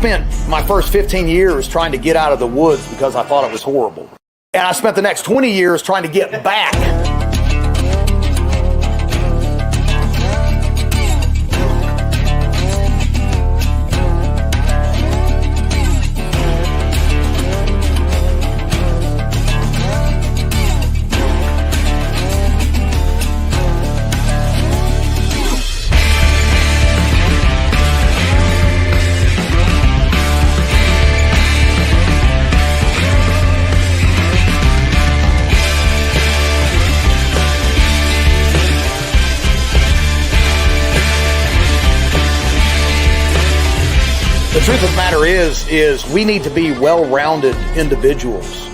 spent my first 15 years trying to get out of the woods because I thought it was horrible. And I spent the next 20 years trying to get back. The truth of the matter is we need to be well-rounded individuals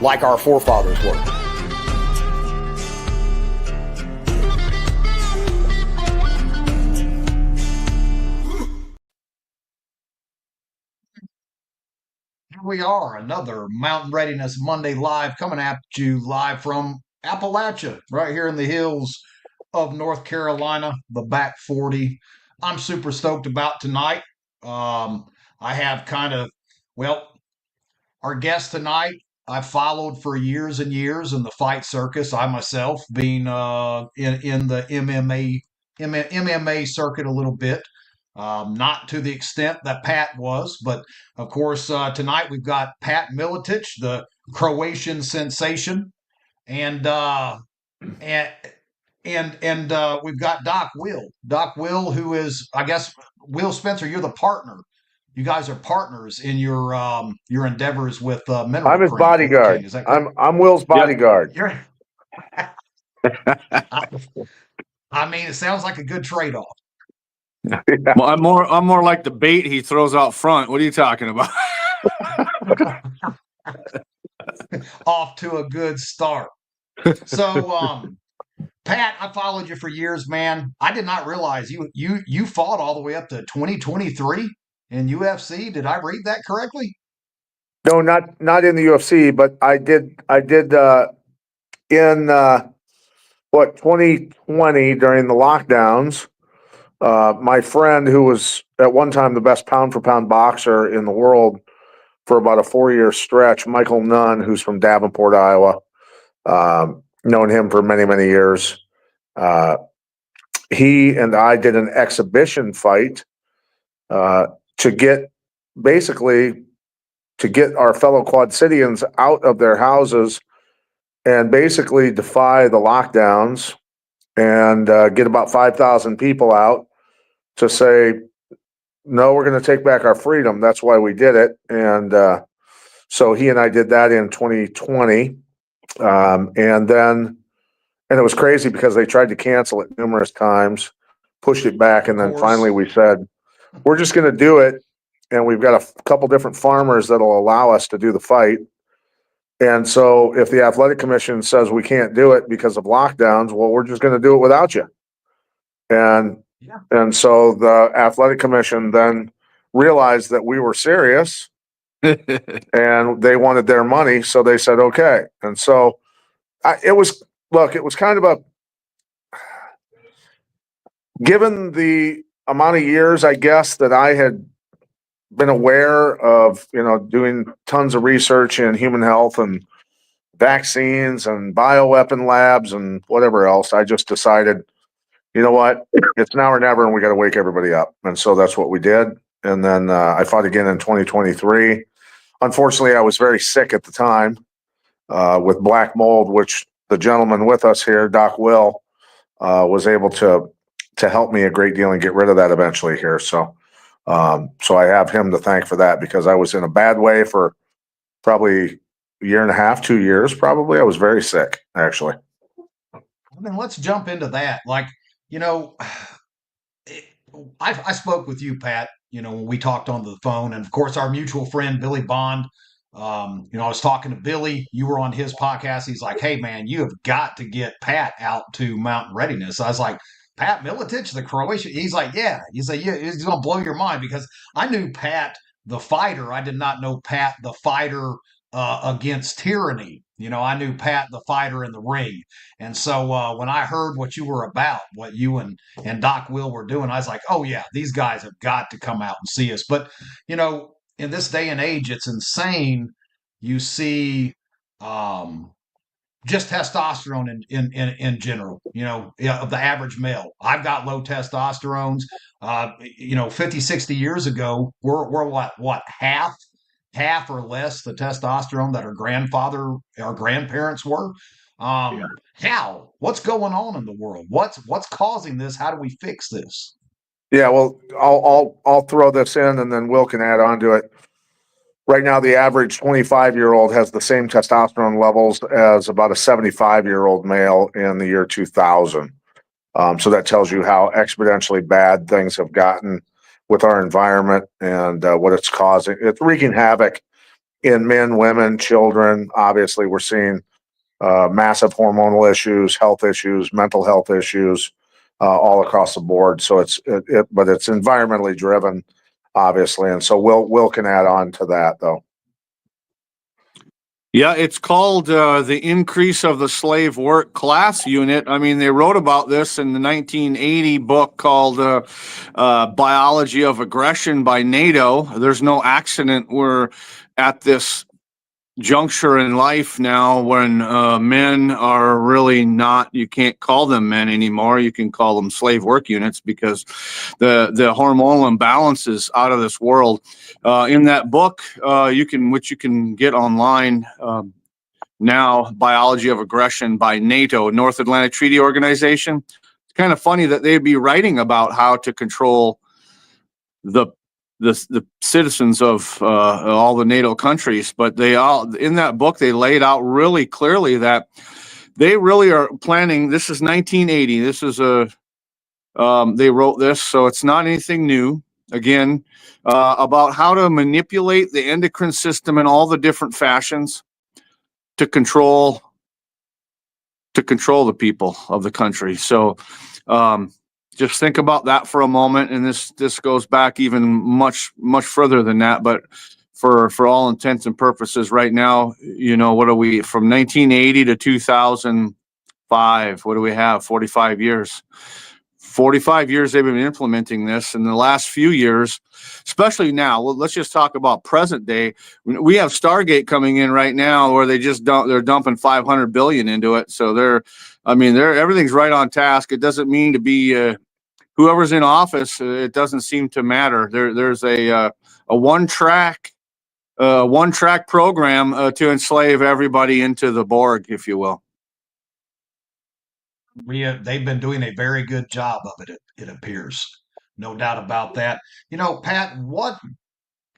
like our forefathers were. Here we are, another Mountain Readiness Monday Live, coming at you live from Appalachia, right here in the hills of North Carolina, the back 40. I'm super stoked about tonight. I have our guest tonight, I've followed for years and years in the fight circus. I myself being in the MMA circuit a little bit, not to the extent that Pat was, but of course tonight we've got Pat Miletich, the Croatian Sensation, and we've got Doc Will, who is, I guess, Will Spencer. You're the partner. You guys are partners in your endeavors with mineral. I'm his cream. bodyguard. Is that I'm Will's bodyguard. You're, I mean, it sounds like a good trade-off. Yeah. Well, I'm more like the bait he throws out front. What are you talking about? Off to a good start. So, Pat, I followed you for years, man. I did not realize you fought all the way up to 2023 in UFC. Did I read that correctly? No, not in the UFC, but I did in 2020 during the lockdowns. My friend, who was at one time the best pound for pound boxer in the world for about a 4-year stretch, Michael Nunn, who's from Davenport, Iowa, known him for many, many years. He and I did an exhibition fight to get our fellow Quad Cityans out of their houses and basically defy the lockdowns and get about 5,000 people out to say, no, we're going to take back our freedom. That's why we did it. And so he and I did that in 2020. And it was crazy because they tried to cancel it numerous times, pushed it back. And then finally we said, we're just going to do it. And we've got a couple different farmers that'll allow us to do the fight. And so if the athletic commission says we can't do it because of lockdowns, well, we're just going to do it without you. And so the athletic commission then realized that we were serious and they wanted their money. So they said, okay. And so it was kind of given the amount of years, I guess, that I had been aware of, doing tons of research in human health and vaccines and bioweapon labs and whatever else, I just decided, you know what, it's now or never, and we got to wake everybody up. And so that's what we did. And then I fought again in 2023. Unfortunately, I was very sick at the time with black mold, which the gentleman with us here, Doc Will, was able to help me a great deal and get rid of that eventually here. So I have him to thank for that, because I was in a bad way for probably a year and a half, 2 years, probably. I was very sick, actually. I mean, let's jump into that. I spoke with you, Pat, when we talked on the phone, and of course our mutual friend, Billy Bond. I was talking to Billy, you were on his podcast. He's like, hey man, you have got to get Pat out to Mountain Readiness. I was like, Pat Miletich, the Croatian? He's like, yeah. He's like, yeah, he's going to blow your mind, because I knew Pat, the fighter. I did not know Pat, the fighter against tyranny. I knew Pat, the fighter in the ring. And so when I heard what you were about, what you and Doc Will were doing, I was like, oh, yeah, these guys have got to come out and see us. But, in this day and age, it's insane. You see um, just testosterone in general, of the average male. I've got low testosterones. 50, 60 years ago, we're what, half or less the testosterone that our grandparents were. How? What's going on in the world? What's causing this? How do we fix this? Yeah, well, I'll throw this in, and then Will can add on to it. Right now, the average 25-year-old has the same testosterone levels as about a 75-year-old male in the year 2000. So that tells you how exponentially bad things have gotten with our environment and what it's causing. It's wreaking havoc in men, women, children. Obviously, we're seeing massive hormonal issues, health issues, mental health issues, all across the board. So but it's environmentally driven, obviously, and so Will can add on to that, though. Yeah, it's called the increase of the slave work class unit. I mean, they wrote about this in the 1980 book called Biology of Aggression by NATO. There's no accident we're at this juncture in life now when men are really not, you can't call them men anymore. You can call them slave work units because the hormonal imbalance is out of this world. In that book, which you can get online now, Biology of Aggression by NATO, North Atlantic Treaty Organization. It's kind of funny that they'd be writing about how to control the citizens of all the NATO countries, but in that book they laid out really clearly that they really are planning. This is 1980. This is they wrote this, so it's not anything new. Again, about how to manipulate the endocrine system in all the different fashions to control the people of the country. So. Just think about that for a moment, and this goes back even much further than that. But for all intents and purposes, right now, what are we from 1980 to 2005? What do we have? 45 years. 45 years they've been implementing this. In the last few years, especially now, let's just talk about present day. We have Stargate coming in right now, where they're dumping 500 billion into it. So everything's right on task. It doesn't mean to be whoever's in office. It doesn't seem to matter. There's a one track program to enslave everybody into the Borg, if you will. They've been doing a very good job of it. It appears, no doubt about that. Pat,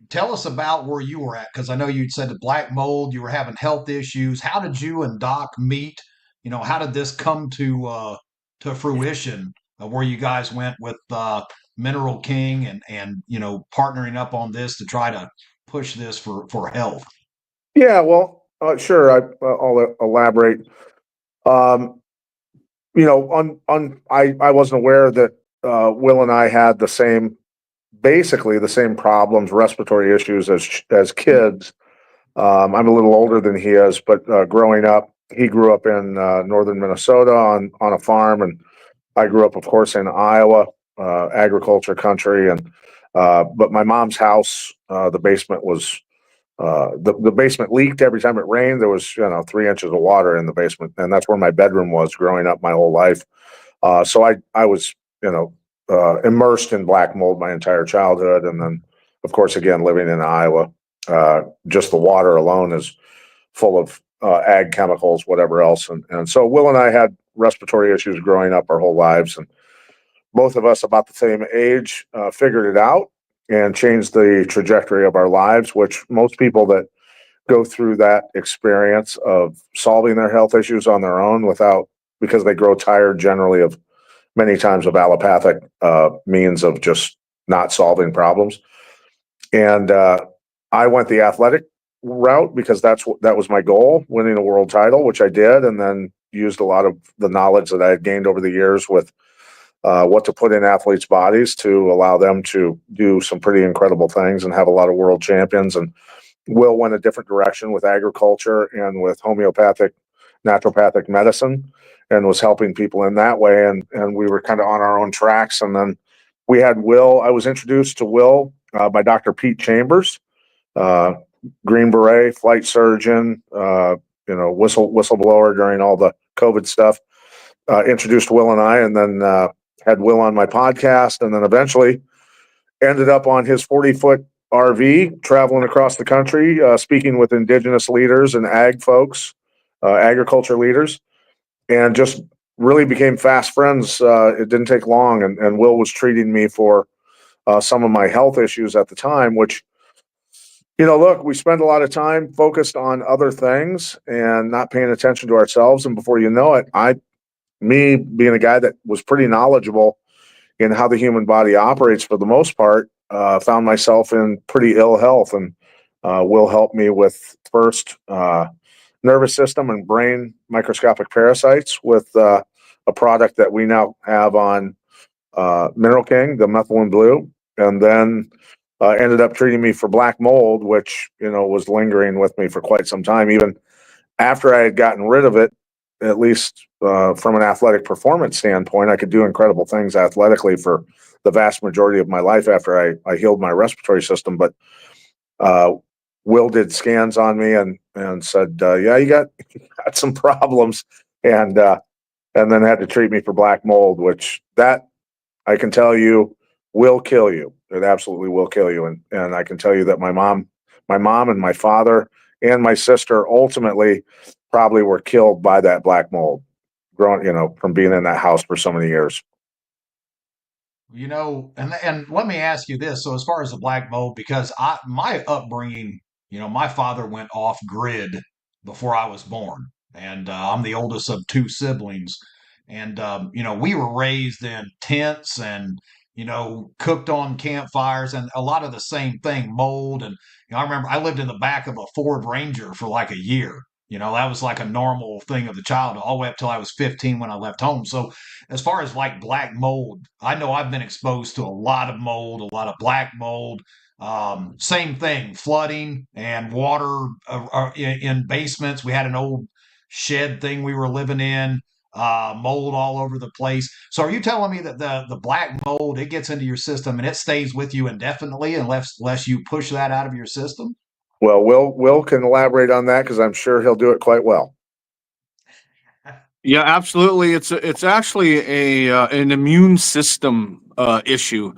tell us about where you were at, because I know you said the black mold. You were having health issues. How did you and Doc meet? How did this come to fruition? Where you guys went with Mineral King and partnering up on this to try to push this for health. Yeah, well, sure. I'll elaborate. I wasn't aware that Will and I had basically the same problems, respiratory issues as kids. I'm a little older than he is, but growing up, he grew up in northern Minnesota on a farm, and I grew up, of course, in Iowa, agriculture country. But my mom's house, the basement was the basement leaked every time it rained. There was 3 inches of water in the basement, and that's where my bedroom was growing up my whole life. So I was immersed in black mold my entire childhood, and then of course again living in Iowa, just the water alone is full of ag chemicals, whatever else, and so Will and I had respiratory issues growing up our whole lives, and both of us about the same age figured it out and changed the trajectory of our lives, which most people that go through that experience of solving their health issues on their own because they grow tired generally of many times of allopathic means of just not solving problems. And I went the athletic route because that was my goal, winning a world title, which I did, and then used a lot of the knowledge that I had gained over the years with what to put in athletes' bodies to allow them to do some pretty incredible things and have a lot of world champions and Will went a different direction with agriculture and with homeopathic, naturopathic medicine, and was helping people in that way. And we were kind of on our own tracks. And then we had Will. I was introduced to Will by Dr. Pete Chambers, uh, Green Beret, flight surgeon, whistleblower during all the COVID stuff. Introduced Will and I, and then had Will on my podcast, and then eventually ended up on his 40-foot RV traveling across the country, speaking with indigenous leaders and ag folks, agriculture leaders, and just really became fast friends. It didn't take long, and Will was treating me for some of my health issues at the time, which, look, we spend a lot of time focused on other things and not paying attention to ourselves. And before you know it, me being a guy that was pretty knowledgeable in how the human body operates for the most part, found myself in pretty ill health, and Will help me with first nervous system and brain microscopic parasites with a product that we now have on Mineral King, the methylene blue, and then ended up treating me for black mold, which was lingering with me for quite some time, even after I had gotten rid of it. At least from an athletic performance standpoint, I could do incredible things athletically for the vast majority of my life after I healed my respiratory system. But Will did scans on me and said, "Yeah, you got some problems," and then had to treat me for black mold, which that I can tell you will kill you. It absolutely will kill you. And I can tell you that my mom and my father and my sister ultimately probably were killed by that black mold, growing, from being in that house for so many years. And let me ask you this. So as far as the black mold, because my upbringing, my father went off grid before I was born, and I'm the oldest of two siblings, and we were raised in tents and cooked on campfires, and a lot of the same thing, mold. And I remember I lived in the back of a Ford Ranger for like a year. That was like a normal thing of the child all the way up till I was 15 when I left home. So as far as like black mold, I know I've been exposed to a lot of mold, a lot of black mold. Same thing, flooding and water in basements. We had an old shed thing we were living in, mold all over the place. So are you telling me that the black mold, it gets into your system and it stays with you indefinitely unless you push that out of your system? Well, Will can elaborate on that because I'm sure he'll do it quite well. Yeah, absolutely. It's actually an immune system issue.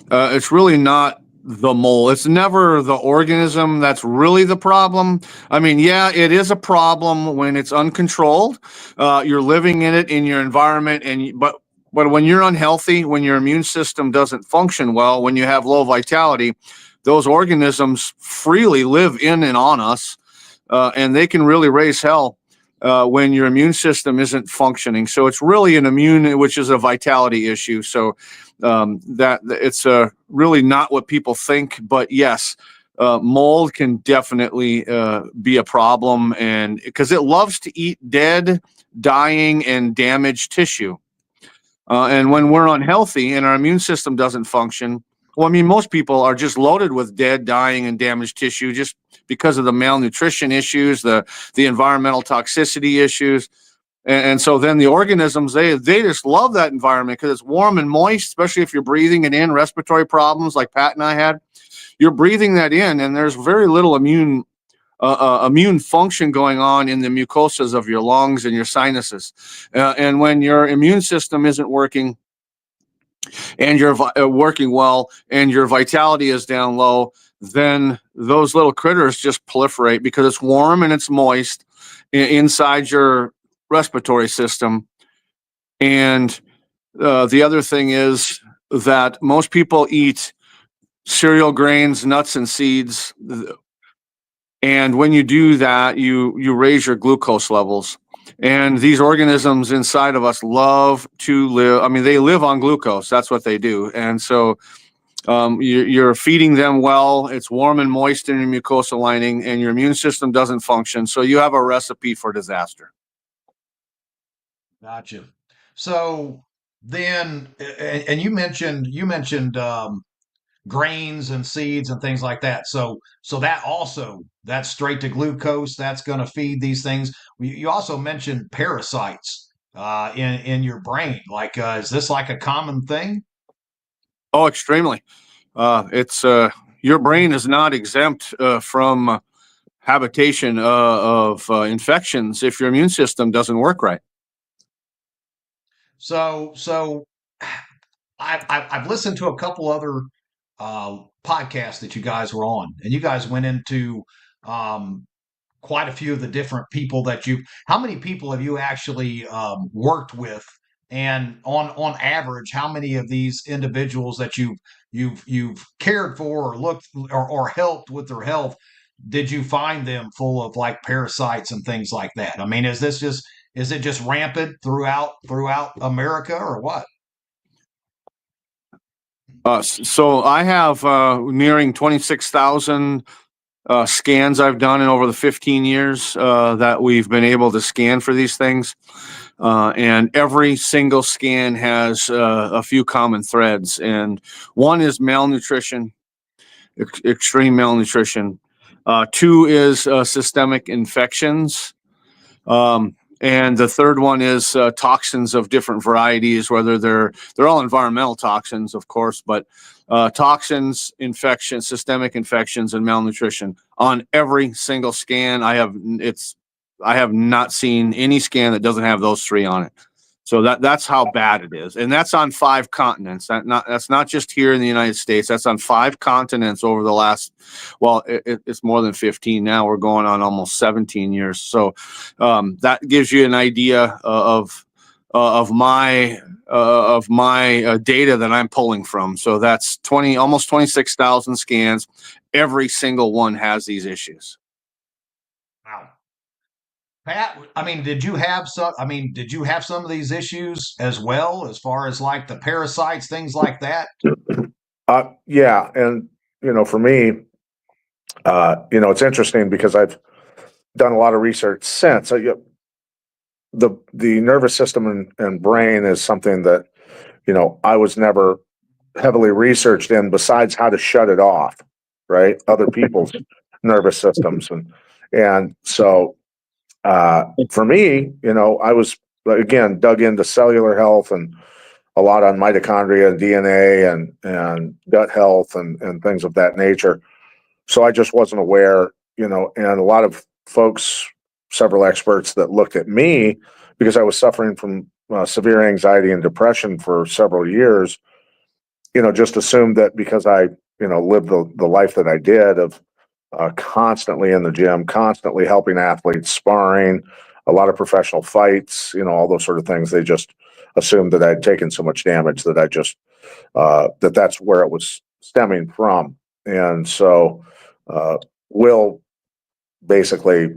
It's really not the mole. It's never the organism that's really the problem. I mean, yeah, it is a problem when it's uncontrolled. You're living in it in your environment, but when you're unhealthy, when your immune system doesn't function well, when you have low vitality, those organisms freely live in and on us, and they can really raise hell when your immune system isn't functioning. So it's really an immune, which is a vitality issue. So that it's really not what people think, but yes, mold can definitely be a problem, and because it loves to eat dead, dying, and damaged tissue. And when we're unhealthy and our immune system doesn't function, well, I mean, most people are just loaded with dead, dying, and damaged tissue just because of the malnutrition issues, the environmental toxicity issues. And so then the organisms, they just love that environment because it's warm and moist, especially if you're breathing it in, respiratory problems like Pat and I had. You're breathing that in, and there's very little immune function going on in the mucosas of your lungs and your sinuses. And when your immune system isn't working and you're working well and your vitality is down low, then those little critters just proliferate because it's warm and it's moist inside your respiratory system. And the other thing is that most people eat cereal, grains, nuts, and seeds. And when you do that, you raise your glucose levels. And these organisms inside of us love to live. I mean, they live on glucose. That's what they do. And so you're feeding them well. It's warm and moist in your mucosal lining, and your immune system doesn't function. So you have a recipe for disaster. Gotcha. So then, and you mentioned grains and seeds and things like that. So that also, that's straight to glucose. That's going to feed these things. You also mentioned parasites in your brain. Like, is this like a common thing? Oh, extremely. It's your brain is not exempt from habitation of infections if your immune system doesn't work right. So I've listened to a couple other podcasts that you guys were on, and you guys went into um, quite a few of the different people that you. How many people have you actually worked with? And on average, how many of these individuals that you've cared for or looked or helped with their health did you find them full of like parasites and things like that? I mean, is it just rampant throughout America or what? So I have nearing 26,000 scans I've done in over the 15 years that we've been able to scan for these things. And every single scan has a few common threads. And one is malnutrition, extreme malnutrition. Two is systemic infections. And the third one is toxins of different varieties, whether they're all environmental toxins, of course, but toxins, infections, systemic infections, and malnutrition on every single scan. I have not seen any scan that doesn't have those three on it. So that's how bad it is, and that's on 5 continents. That's not just here in the United States. That's on 5 continents over the last. Well, it's more than 15 now. We're going on almost 17 years. So that gives you an idea of my data that I'm pulling from. So that's almost 26,000 scans. Every single one has these issues. Wow. Pat, I mean, did you have some? I mean, did you have some of these issues as well, as far as like the parasites, things like that? Yeah, and for me, it's interesting because I've done a lot of research since. The nervous system and brain is something that I was never heavily researched in, besides how to shut it off, right? Other people's nervous systems, and so for me, I was again dug into cellular health and a lot on mitochondria and DNA and gut health and things of that nature. So I just wasn't aware, and a lot of folks, several experts that looked at me because I was suffering from severe anxiety and depression for several years, just assumed that because I, lived the life that I did of constantly in the gym, constantly helping athletes, sparring, a lot of professional fights, all those sort of things. They just assumed that I'd taken so much damage that I just, that's where it was stemming from. And so, Will basically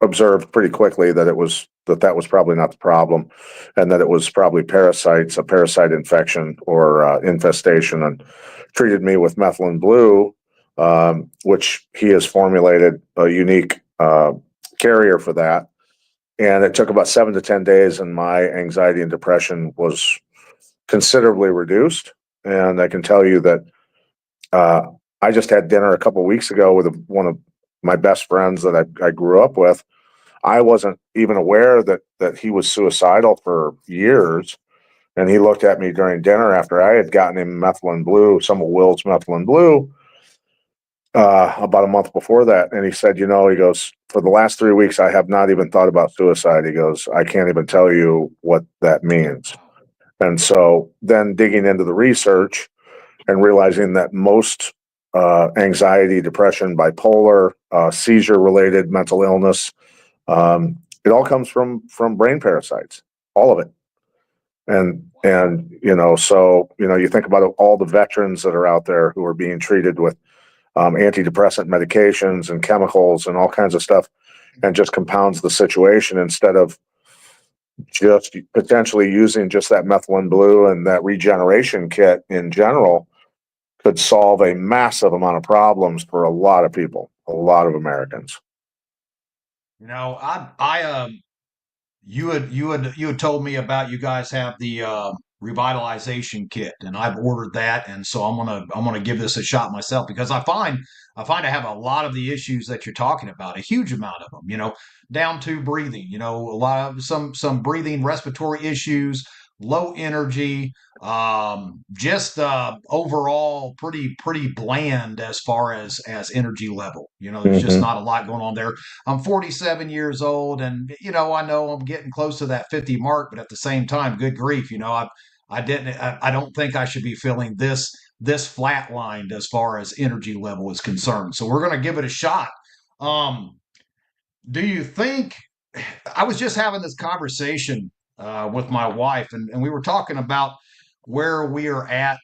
observed pretty quickly that that was probably not the problem, and that it was probably parasites, a parasite infection or infestation, and treated me with methylene blue, which he has formulated a unique carrier for that. And it took about 7 to 10 days, and my anxiety and depression was considerably reduced. And I can tell you that I just had dinner a couple of weeks ago with one of my best friends that I grew up with. I wasn't even aware that he was suicidal for years. And he looked at me during dinner after I had gotten him methylene blue, some of Will's methylene blue, about a month before that. And he said, he goes, for the last 3 weeks, I have not even thought about suicide. He goes, I can't even tell you what that means. And so then digging into the research and realizing that most anxiety, depression, bipolar, seizure-related mental illness, it all comes from brain parasites, all of it. And so you think about all the veterans that are out there who are being treated with antidepressant medications and chemicals and all kinds of stuff, and just compounds the situation instead of just potentially using just that methylene blue and that regeneration kit in general could solve a massive amount of problems for a lot of people, a lot of Americans. I you had told me about you guys have revitalization kit, and I've ordered that, and so I'm gonna give this a shot myself, because I have a lot of the issues that you're talking about, a huge amount of them, down to breathing, a lot of some breathing, respiratory issues, low energy, just overall pretty bland as far as energy level. There's just Hmm. not a lot going on there. I'm 47 years old, and I know I'm getting close to that 50 mark, but at the same time, good grief, I don't think I should be feeling this flatlined as far as energy level is concerned. So we're going to give it a shot. Um, do you think? I was just having this conversation with my wife, and we were talking about where we are at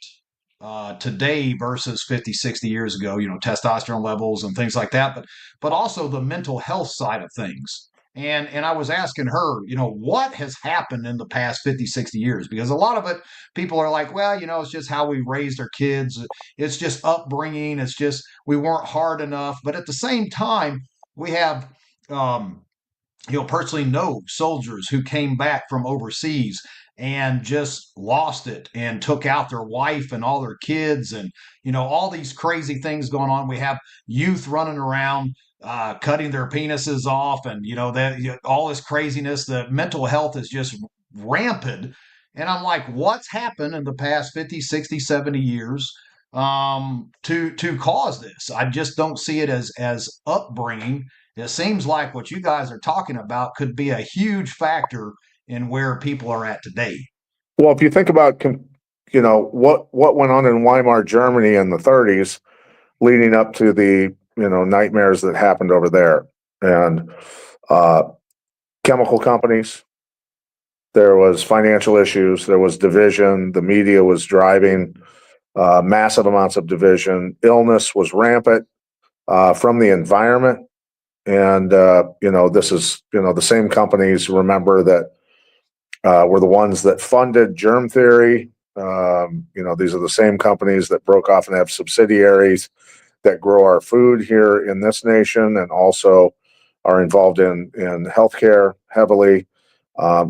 today versus 50, 60 years ago, testosterone levels and things like that, but also the mental health side of things. And I was asking her, what has happened in the past 50, 60 years? Because a lot of it, people are like, well, it's just how we raised our kids. It's just upbringing. It's just we weren't hard enough. But at the same time, we have um, personally know soldiers who came back from overseas and just lost it and took out their wife and all their kids, and all these crazy things going on. We have youth running around cutting their penises off, and that all this craziness. The mental health is just rampant, and I'm like, what's happened in the past 50, 60, 70 years to cause this? I just don't see it as upbringing. It seems like what you guys are talking about could be a huge factor in where people are at today. Well, if you think about, what went on in Weimar Germany in the 30s, leading up to the nightmares that happened over there, and uh, chemical companies. There was financial issues. There was division. The media was driving massive amounts of division. Illness was rampant from the environment. And, this is, the same companies, remember, that were the ones that funded germ theory. These are the same companies that broke off and have subsidiaries that grow our food here in this nation, and also are involved in healthcare heavily.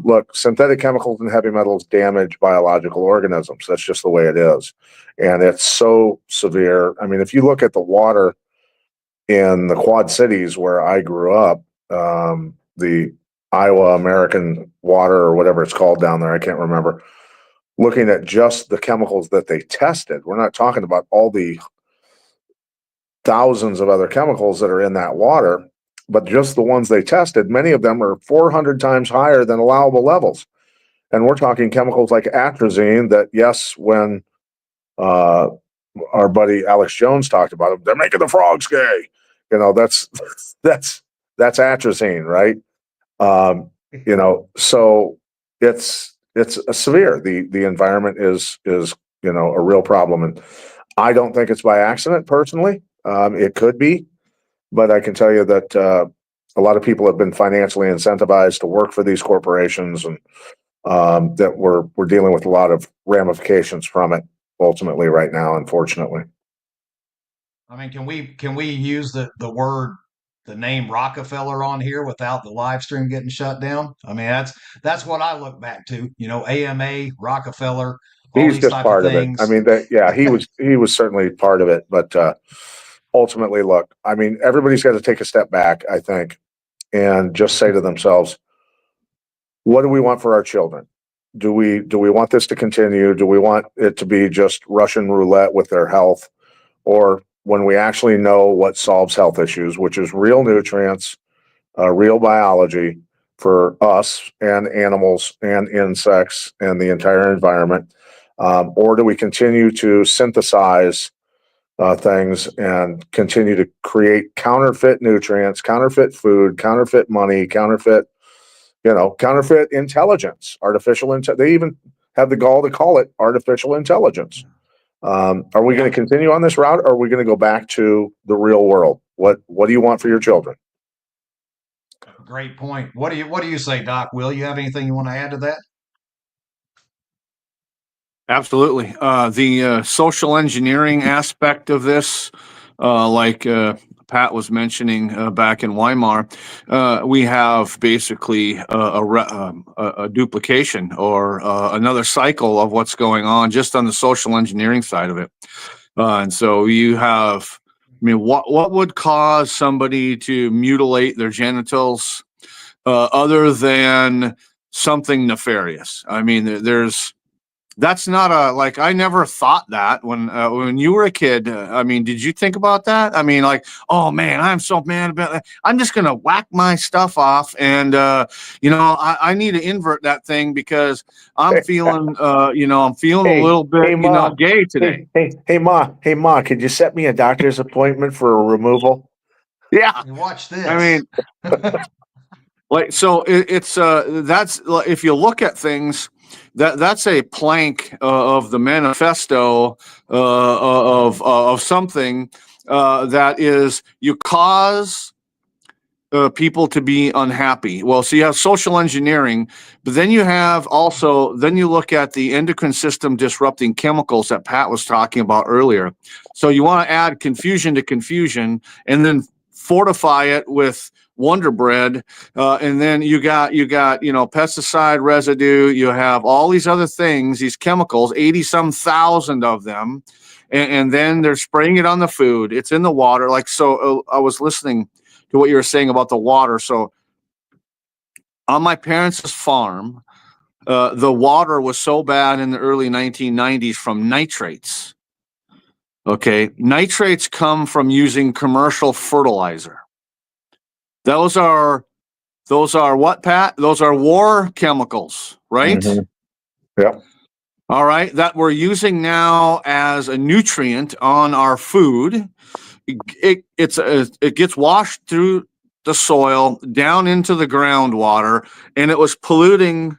Look, synthetic chemicals and heavy metals damage biological organisms. That's just the way it is. And it's so severe. I mean, if you look at the water in the Quad Cities where I grew up, the Iowa American water, or whatever it's called down there, I can't remember, looking at just the chemicals that they tested, we're not talking about all the thousands of other chemicals that are in that water, but just the ones they tested, many of them are 400 times higher than allowable levels. And we're talking chemicals like atrazine that, yes, when uh, our buddy Alex Jones talked about them, they're making the frogs gay. That's that's atrazine, right? So it's a severe. The environment is a real problem, and I don't think it's by accident personally. It could be, but I can tell you that a lot of people have been financially incentivized to work for these corporations, and that we're dealing with a lot of ramifications from it ultimately right now, unfortunately. I mean, can we use the name Rockefeller on here without the live stream getting shut down? I mean, that's what I look back to. AMA, Rockefeller, all He's these just type of part of it. I things. mean, that yeah, he was certainly part of it, but ultimately, look, I mean, everybody's got to take a step back, I think, and just say to themselves, what do we want for our children? Do we want this to continue? Do we want it to be just Russian roulette with their health? Or when we actually know what solves health issues, which is real nutrients, real biology for us and animals and insects and the entire environment? Or do we continue to synthesize things and continue to create counterfeit nutrients, counterfeit food, counterfeit money, counterfeit intelligence, they even have the gall to call it artificial intelligence. Are we going Yeah, to continue on this route, or are we going to go back to the real world? What do you want for your children? great point. What do you say, Doc? Will you have anything you want to add to that? Absolutely. The social engineering aspect of this, like Pat was mentioning back in Weimar, we have basically a duplication or another cycle of what's going on just on the social engineering side of it. And so you have, I mean, what would cause somebody to mutilate their genitals other than something nefarious? I mean, that's not like, I never thought that when you were a kid. I mean, did you think about that? I mean, like, oh man, I'm so mad about that. I'm just going to whack my stuff off. And, I need to invert that thing because I'm feeling, I'm feeling a little bit, gay today. Hey, Ma, could you set me a doctor's appointment for a removal? Yeah. Watch this. I mean, like, so it's that's, if you look at things, that's a plank of the manifesto of something that is, you cause people to be unhappy. Well, so you have social engineering, but then you have also, then you look at the endocrine system disrupting chemicals that Pat was talking about earlier. So you want to add confusion to confusion and then fortify it with Wonder Bread, and then you got pesticide residue. You have all these other things, these chemicals, 80-some thousand of them, and then they're spraying it on the food. It's in the water. Like, so I was listening to what you were saying about the water. So on my parents' farm, the water was so bad in the early 1990s from nitrates. Okay, nitrates come from using commercial fertilizer. Those are what, Pat? Those are war chemicals, right? Mm-hmm. Yeah. All right, that we're using now as a nutrient on our food. It gets washed through the soil down into the groundwater, and it was polluting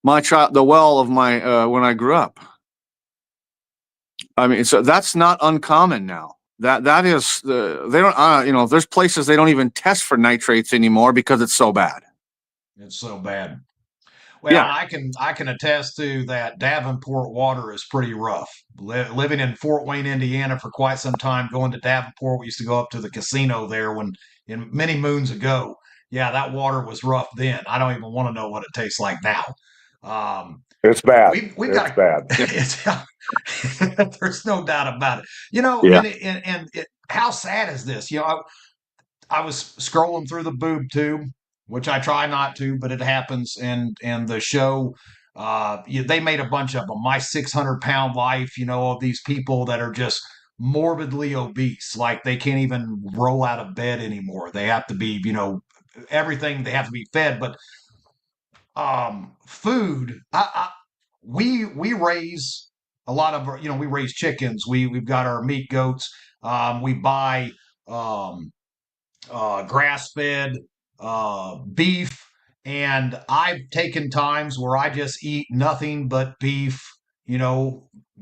the well of my when I grew up. I mean, so that's not uncommon now. That is, they don't, there's places they don't even test for nitrates anymore because it's so bad. It's so bad. Well, yeah. I can attest to that. Davenport water is pretty rough. Living in Fort Wayne, Indiana for quite some time, going to Davenport, we used to go up to the casino there in many moons ago. Yeah, that water was rough then. I don't even want to know what it tastes like now. It's bad. It's bad. There's no doubt about it. Yeah. And how sad is this? I was scrolling through the boob tube, which I try not to, but it happens. And the show, they made a bunch of them. My 600-pound life, of these people that are just morbidly obese, like they can't even roll out of bed anymore. They have to be, everything, they have to be fed. But food, we raise a lot of, we raise chickens. We've got our meat goats. We buy grass-fed beef, and I've taken times where I just eat nothing but beef,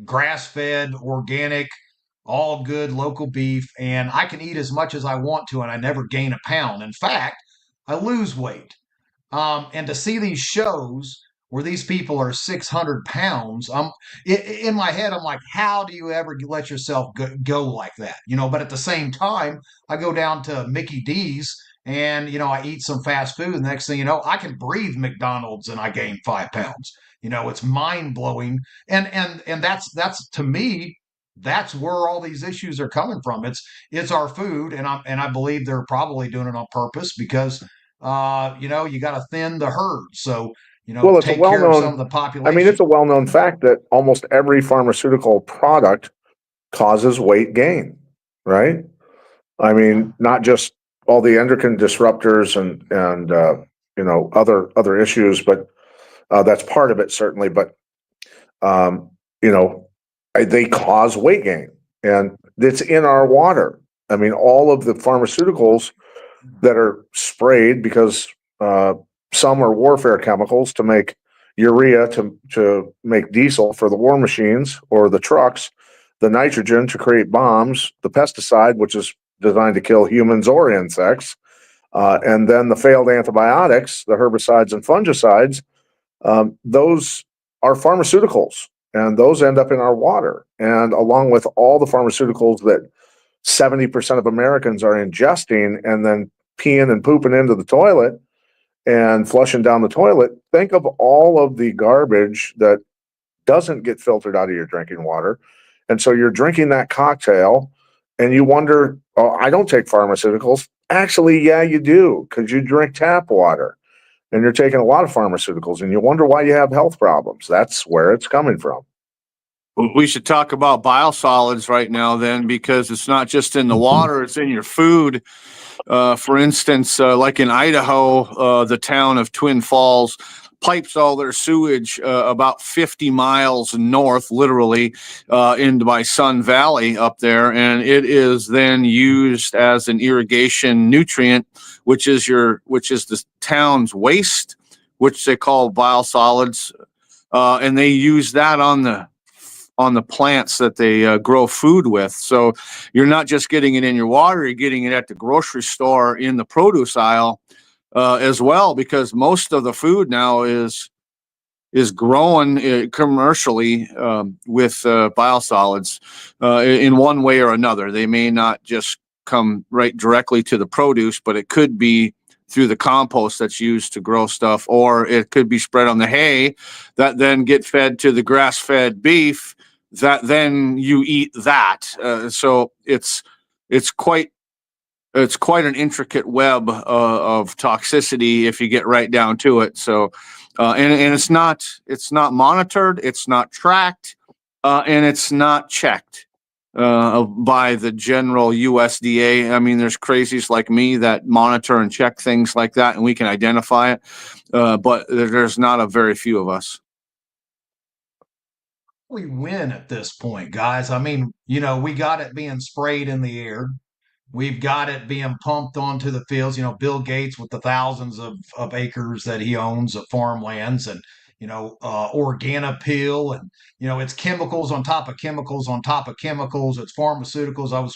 grass-fed, organic, all good local beef, and I can eat as much as I want to, and I never gain a pound. In fact, I lose weight. And to see these shows where these people are 600 pounds, in my head, I'm like, how do you ever let yourself go like that? But at the same time, I go down to Mickey D's and, I eat some fast food. And the next thing you know, I can breathe McDonald's and I gain 5 pounds. It's mind blowing. And that's to me, that's where all these issues are coming from. It's our food. And I believe they're probably doing it on purpose because, you got to thin the herd. So, well, it's take a well-known, care of some of the population. I mean, it's a well-known fact that almost every pharmaceutical product causes weight gain, right? I mean, not just all the endocrine disruptors and other issues, but that's part of it certainly. But they cause weight gain, and it's in our water. I mean, all of the pharmaceuticals that are sprayed because some are warfare chemicals to make urea to make diesel for the war machines or the trucks, the nitrogen to create bombs, the pesticide, which is designed to kill humans or insects, and then the failed antibiotics, the herbicides and fungicides. Those are pharmaceuticals, and those end up in our water. And along with all the pharmaceuticals that 70% of Americans are ingesting and then peeing and pooping into the toilet and flushing down the toilet. Think of all of the garbage that doesn't get filtered out of your drinking water. And so you're drinking that cocktail and you wonder, oh, I don't take pharmaceuticals. Actually, yeah, you do, because you drink tap water and you're taking a lot of pharmaceuticals and you wonder why you have health problems. That's where it's coming from. We should talk about biosolids right now then, because it's not just in the water, it's in your food. For instance, like in Idaho, the town of Twin Falls pipes all their sewage about 50 miles north, literally, into by Sun Valley up there, and it is then used as an irrigation nutrient, which is the town's waste, which they call biosolids, and they use that on the plants that they grow food with. So you're not just getting it in your water, you're getting it at the grocery store in the produce aisle as well, because most of the food now is grown commercially with biosolids in one way or another. They may not just come right directly to the produce, but it could be through the compost that's used to grow stuff, or it could be spread on the hay that then get fed to the grass-fed beef that then you eat that. So it's quite an intricate web of toxicity if you get right down to it. So and it's not monitored, it's not tracked, and it's not checked by the general USDA. I mean, there's crazies like me that monitor and check things like that, and we can identify it, but there's not a very few of us. We win at this point, guys. I mean, we got it being sprayed in the air. We've got it being pumped onto the fields. Bill Gates with the thousands of acres that he owns of farmlands, and Organopil, and it's chemicals on top of chemicals on top of chemicals. It's pharmaceuticals.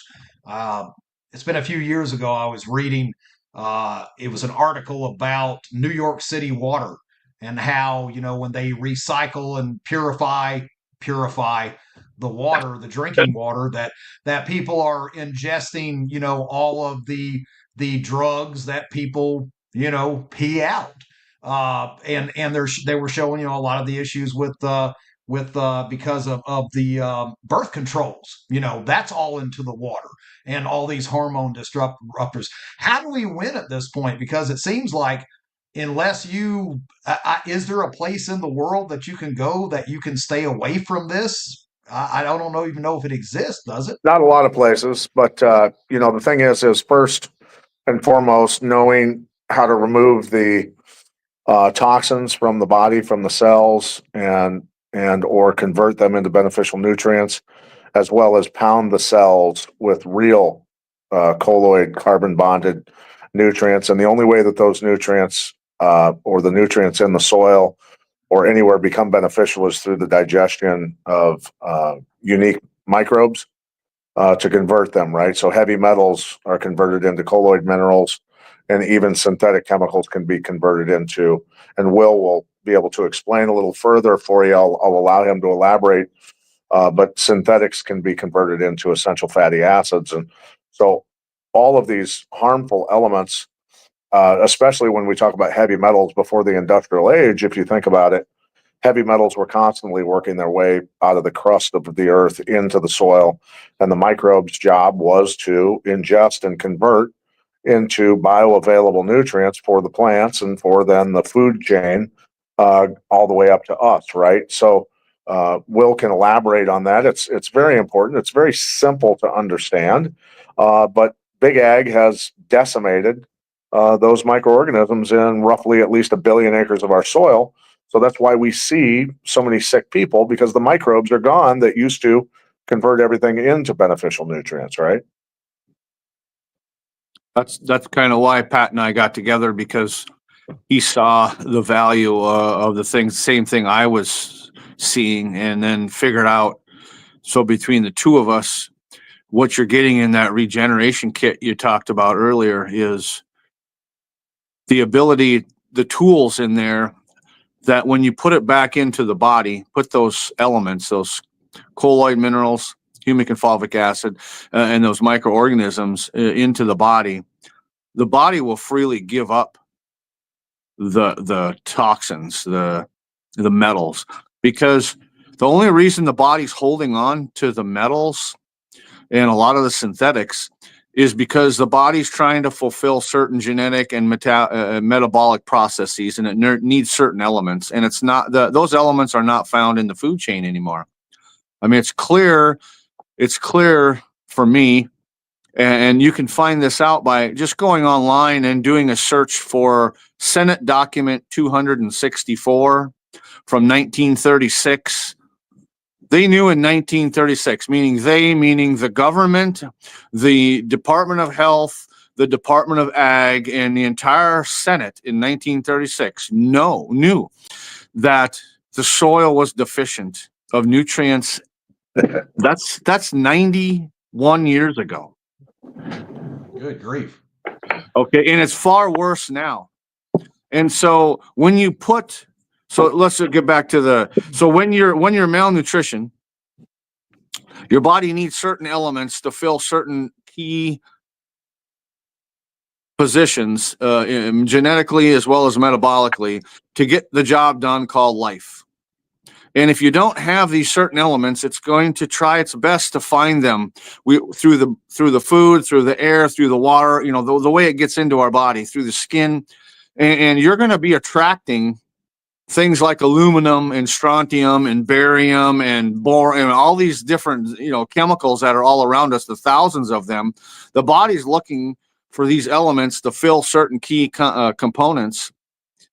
It's been a few years ago. I was reading. It was an article about New York City water and how when they recycle and purify the water, the drinking water, that people are ingesting, all of the drugs that people, pee out. And they were showing, a lot of the issues with because of the birth controls, that's all into the water, and all these hormone disruptors. How do we win at this point? Because it seems like, unless is there a place in the world that you can go that you can stay away from this? I don't even know if it exists, does it? Not a lot of places, but the thing is first and foremost knowing how to remove the toxins from the body, from the cells, and or convert them into beneficial nutrients, as well as pound the cells with real colloid carbon bonded nutrients. And the only way that those nutrients or the nutrients in the soil or anywhere become beneficial is through the digestion of unique microbes to convert them, right? So heavy metals are converted into colloid minerals, and even synthetic chemicals can be converted into, and Will be able to explain a little further for you. I'll allow him to elaborate, but synthetics can be converted into essential fatty acids. And so all of these harmful elements, especially when we talk about heavy metals before the industrial age, if you think about it, heavy metals were constantly working their way out of the crust of the earth into the soil, and the microbes' job was to ingest and convert into bioavailable nutrients for the plants and for then the food chain all the way up to us, right? So Will can elaborate on that. It's very important. It's very simple to understand, but Big Ag has decimated those microorganisms in roughly at least 1 billion acres of our soil. So that's why we see so many sick people, because the microbes are gone that used to convert everything into beneficial nutrients, right? That's kind of why Pat and I got together, because he saw the value of the same thing I was seeing, and then figured out. So between the two of us, what you're getting in that regeneration kit you talked about earlier is the ability, the tools in there, that when you put it back into the body, put those elements, those colloid minerals, humic and fulvic acid, and those microorganisms into the body will freely give up the toxins, the metals, because the only reason the body's holding on to the metals and a lot of the synthetics is because the body's trying to fulfill certain genetic and metabolic processes, and it needs certain elements, and it's not those elements are not found in the food chain anymore. I mean, it's clear for me, and you can find this out by just going online and doing a search for Senate document 264 from 1936. They knew in 1936, meaning the government, the Department of Health, the Department of Ag, and the entire Senate in 1936 knew that the soil was deficient of nutrients. That's 91 years ago. Good grief. Okay, and it's far worse now. And so when you put, so let's get back to when you're malnutrition, your body needs certain elements to fill certain key positions, genetically as well as metabolically, to get the job done, called life. And if you don't have these certain elements, it's going to try its best to find them through the food, through the air, through the water, the way it gets into our body, through the skin. And you're going to be attracting things like aluminum and strontium and barium and boron and all these different, chemicals that are all around us, the thousands of them. The body's looking for these elements to fill certain key components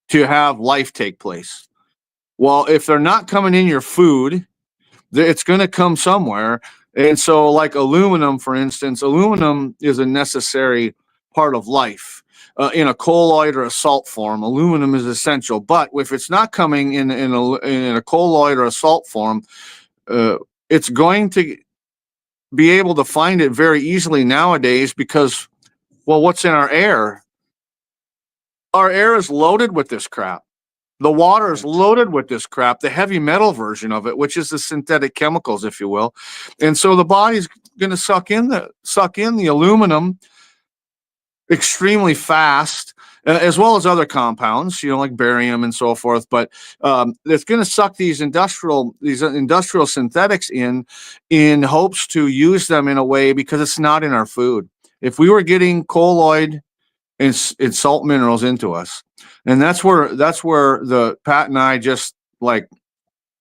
to have life take place. Well, if they're not coming in your food, it's going to come somewhere. And so like aluminum, for instance, aluminum is a necessary part of life. In a colloid or a salt form, aluminum is essential. But if it's not coming in a colloid or a salt form, it's going to be able to find it very easily nowadays because, well, what's in our air? Our air is loaded with this crap. The water is loaded with this crap, the heavy metal version of it, which is the synthetic chemicals, if you will. And so the body's going to suck in the aluminum extremely fast, as well as other compounds, like barium and so forth. But it's going to suck these industrial synthetics in hopes to use them in a way, because it's not in our food. If we were getting colloid and salt minerals into us, and that's where the Pat and I just like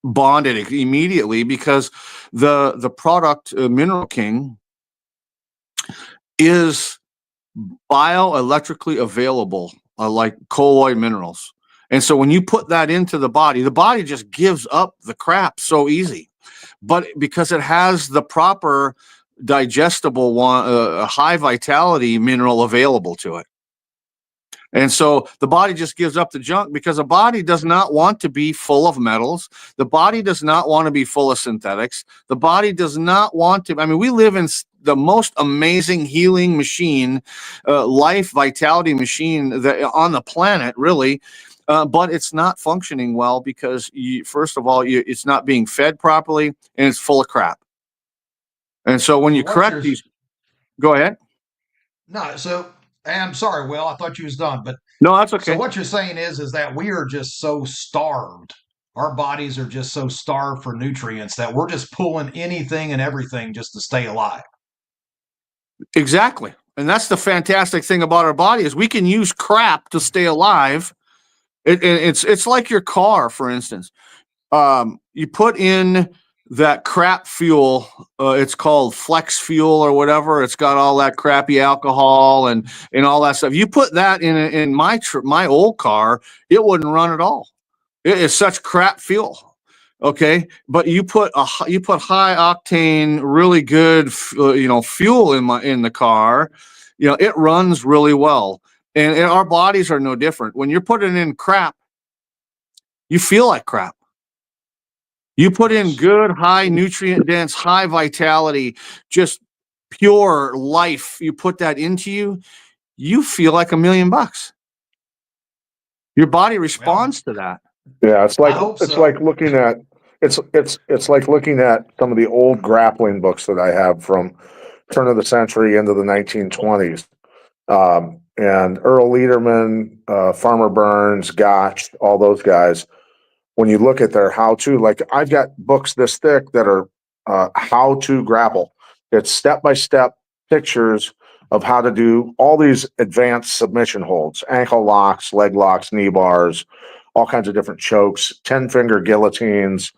bonded immediately, because the product Mineral King is bioelectrically available, like colloid minerals. And so when you put that into the body just gives up the crap so easy. But because it has the proper digestible high vitality mineral available to it. And so the body just gives up the junk, because the body does not want to be full of metals. The body does not want to be full of synthetics. The body does not want to. I mean, we live in the most amazing healing machine, life vitality machine that on the planet, really. But it's not functioning well because, first of all, it's not being fed properly, and it's full of crap. And so when you correct these, go ahead. No, so I'm sorry, Will. I thought you was done, but no, that's okay. So what you're saying is that we are just so starved. Our bodies are just so starved for nutrients that we're just pulling anything and everything just to stay alive. Exactly. And that's the fantastic thing about our body, is we can use crap to stay alive. It's like your car, for instance. You put in that crap fuel, it's called flex fuel or whatever. It's got all that crappy alcohol and all that stuff. You put that in my old car, it wouldn't run at all. It is such crap fuel. Okay, but you put high octane, really good, fuel in the car, it runs really well. And our bodies are no different. When you're putting in crap, you feel like crap. You put in good, high nutrient dense, high vitality, just pure life. You put that into you, you feel like $1 million. Your body responds to that. Yeah, it's like looking at It's like looking at some of the old grappling books that I have from turn of the century into the 1920s. And Earl Lederman, Farmer Burns, Gotch, all those guys. When you look at their how-to, like I've got books this thick that are how to grapple. It's step-by-step pictures of how to do all these advanced submission holds, ankle locks, leg locks, knee bars, all kinds of different chokes, 10-finger guillotines.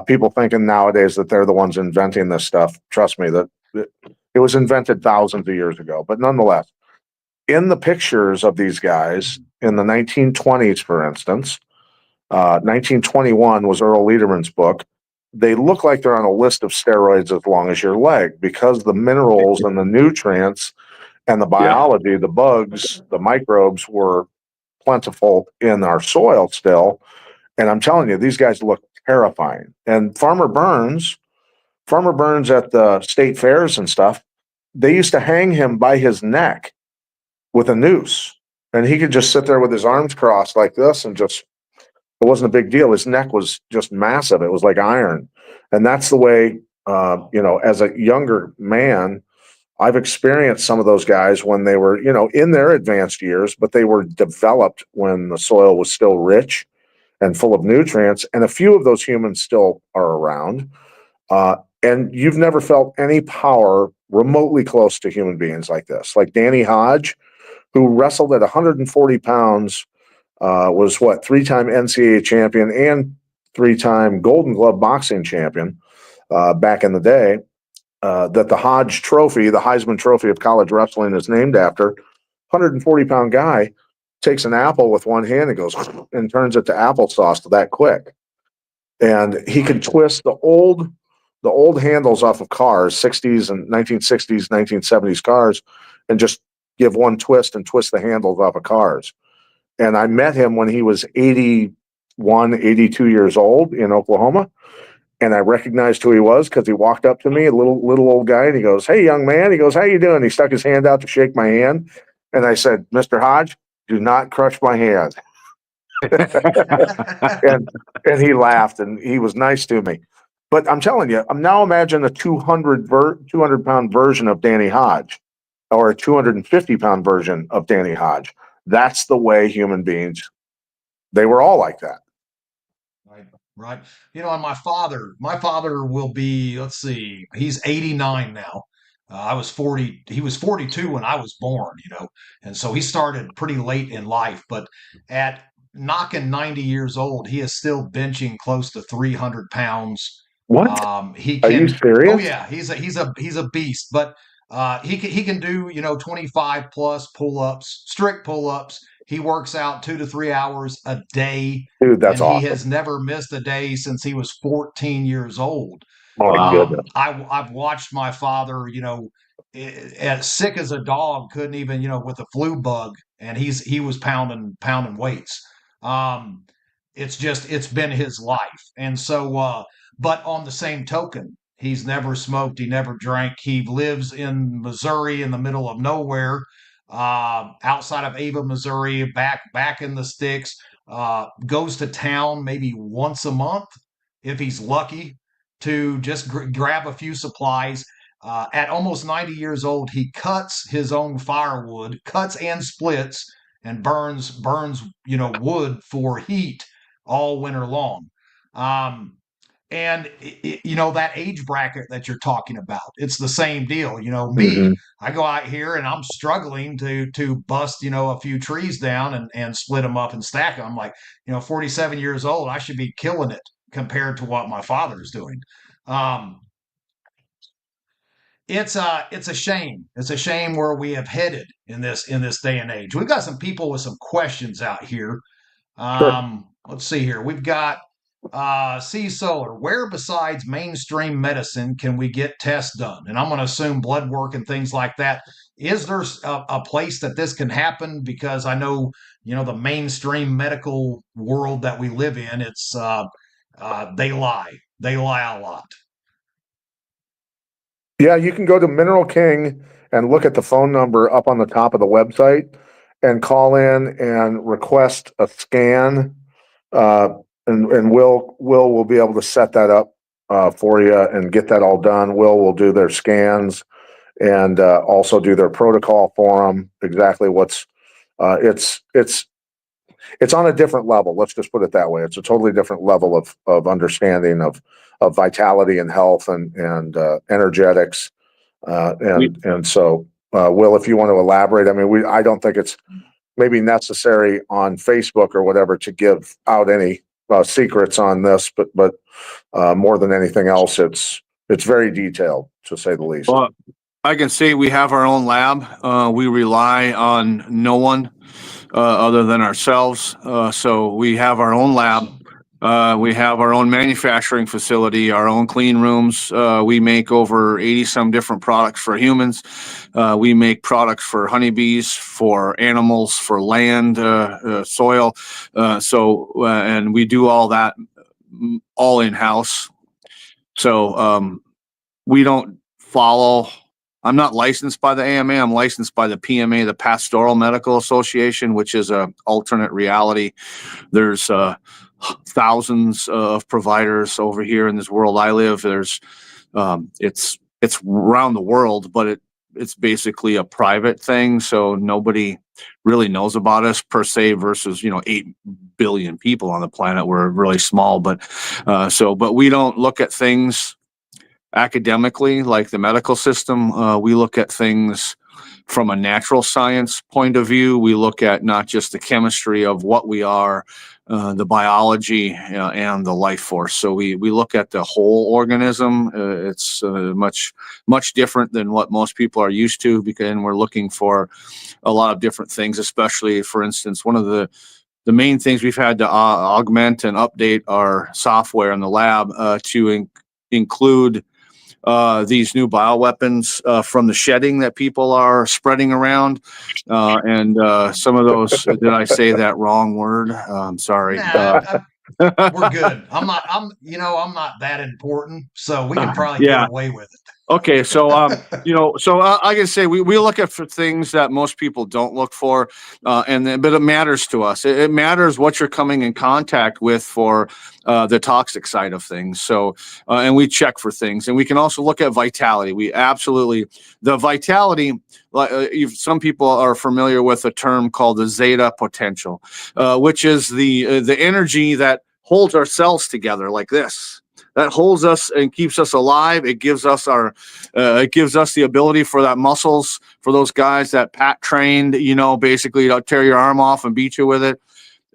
People thinking nowadays that they're the ones inventing this stuff. Trust me, that it was invented thousands of years ago. But nonetheless, in the pictures of these guys in the 1920s, for instance, 1921 was Earl Lederman's book. They look like they're on a list of steroids as long as your leg because the minerals and the nutrients and the biology, the bugs, the microbes were plentiful in our soil still. And I'm telling you, these guys look terrifying. And Farmer Burns at the state fairs and stuff, they used to hang him by his neck with a noose. And he could just sit there with his arms crossed like this and just, it wasn't a big deal. His neck was just massive. It was like iron. And that's the way, as a younger man, I've experienced some of those guys when they were, in their advanced years, but they were developed when the soil was still rich and full of nutrients. And a few of those humans still are around. And you've never felt any power remotely close to human beings like this. Like Danny Hodge, who wrestled at 140 pounds, was three-time NCAA champion and three-time Golden Glove boxing champion back in the day. That the Hodge Trophy, the Heisman Trophy of college wrestling, is named after. 140-pound guy takes an apple with one hand and goes and turns it to applesauce that quick. And he can twist the old handles off of cars, 60s and 1960s, 1970s cars, and just give one twist and twist the handles off of cars. And I met him when he was 81, 82 years old in Oklahoma. And I recognized who he was because he walked up to me, a little old guy, and he goes, "Hey, young man." He goes, "How you doing?" He stuck his hand out to shake my hand. And I said, "Mr. Hodge, do not crush my hand." and he laughed, and he was nice to me. But I'm telling you, now imagine a 200-pound version of Danny Hodge or a 250-pound version of Danny Hodge. That's the way human beings, they were all like that. Right. And my father will be, let's see, he's 89 now. I was 40, he was 42 when I was born, and so he started pretty late in life, but at knocking 90 years old, he is still benching close to 300 pounds. What? He Are you can, serious? oh yeah, he's a beast, but he can do, 25 plus pull-ups, strict pull-ups. He works out 2 to 3 hours a day. Dude, that's And he awesome. has never missed a day since he was 14 years old. Oh my goodness. I've watched my father, as sick as a dog, couldn't even, with the flu bug, and he was pounding weights. It's been his life, and so, but on the same token, he's never smoked, he never drank. He lives in Missouri, in the middle of nowhere, outside of Ava, Missouri, back in the sticks. Goes to town maybe once a month if he's lucky to just grab a few supplies. At almost 90 years old, he cuts his own firewood, cuts and splits, and burns wood for heat all winter long. And that age bracket that you're talking about, it's the same deal. Me, I go out here and I'm struggling to bust a few trees down and split them up and stack them. I'm like, 47 years old, I should be killing it compared to what my father's doing. It's a shame. It's a shame where we have headed in this day and age. We've got some people with some questions out here. Let's see here. We've got C Solar. Where besides mainstream medicine can we get tests done? And I'm going to assume blood work and things like that. Is there a place that this can happen? Because I know, the mainstream medical world that we live in, it's they lie. They lie a lot. Yeah, you can go to Mineral King and look at the phone number up on the top of the website and call in and request a scan. and will be able to set that up for you and get that all done. Will do their scans and also do their protocol for them. Exactly what's it's on a different level. Let's just put it that way. It's a totally different level of understanding of vitality and health and energetics. And so, Will, if you want to elaborate, I mean, I don't think it's maybe necessary on Facebook or whatever to give out any secrets on this, but more than anything else, it's very detailed, to say the least. Well, I can say we have our own lab. We rely on no one other than ourselves. So we have our own lab. We have our own manufacturing facility, our own clean rooms. We make over 80 some different products for humans. We make products for honeybees, for animals, for land, soil. And we do all that all in-house. So we don't follow. I'm not licensed by the AMA. I'm licensed by the PMA, the Pastoral Medical Association, which is a alternate reality. There's thousands of providers over here in this world I live. There's it's around the world, but it's basically a private thing, so nobody really knows about us per se versus 8 billion people on the planet. We're really small, but we don't look at things academically like the medical system. We look at things from a natural science point of view. We look at not just the chemistry of what we are, the biology and the life force. So we look at the whole organism. It's much different than what most people are used to, because we're looking for a lot of different things, especially, for instance, one of the main things we've had to augment and update our software in the lab to include these new bioweapons from the shedding that people are spreading around. And some of those, did I say that wrong word? I'm sorry. Nah, we're good. I'm not that important, so we can probably get away with it. Okay, so I can say we look at for things that most people don't look for, but it matters to us. It matters what you're coming in contact with for the toxic side of things. So, and we check for things, and we can also look at vitality. The vitality. Some people are familiar with a term called the zeta potential, which is the energy that holds our cells together like this. That holds us and keeps us alive. It gives us the ability for that muscles, for those guys that Pat trained, basically to tear your arm off and beat you with it.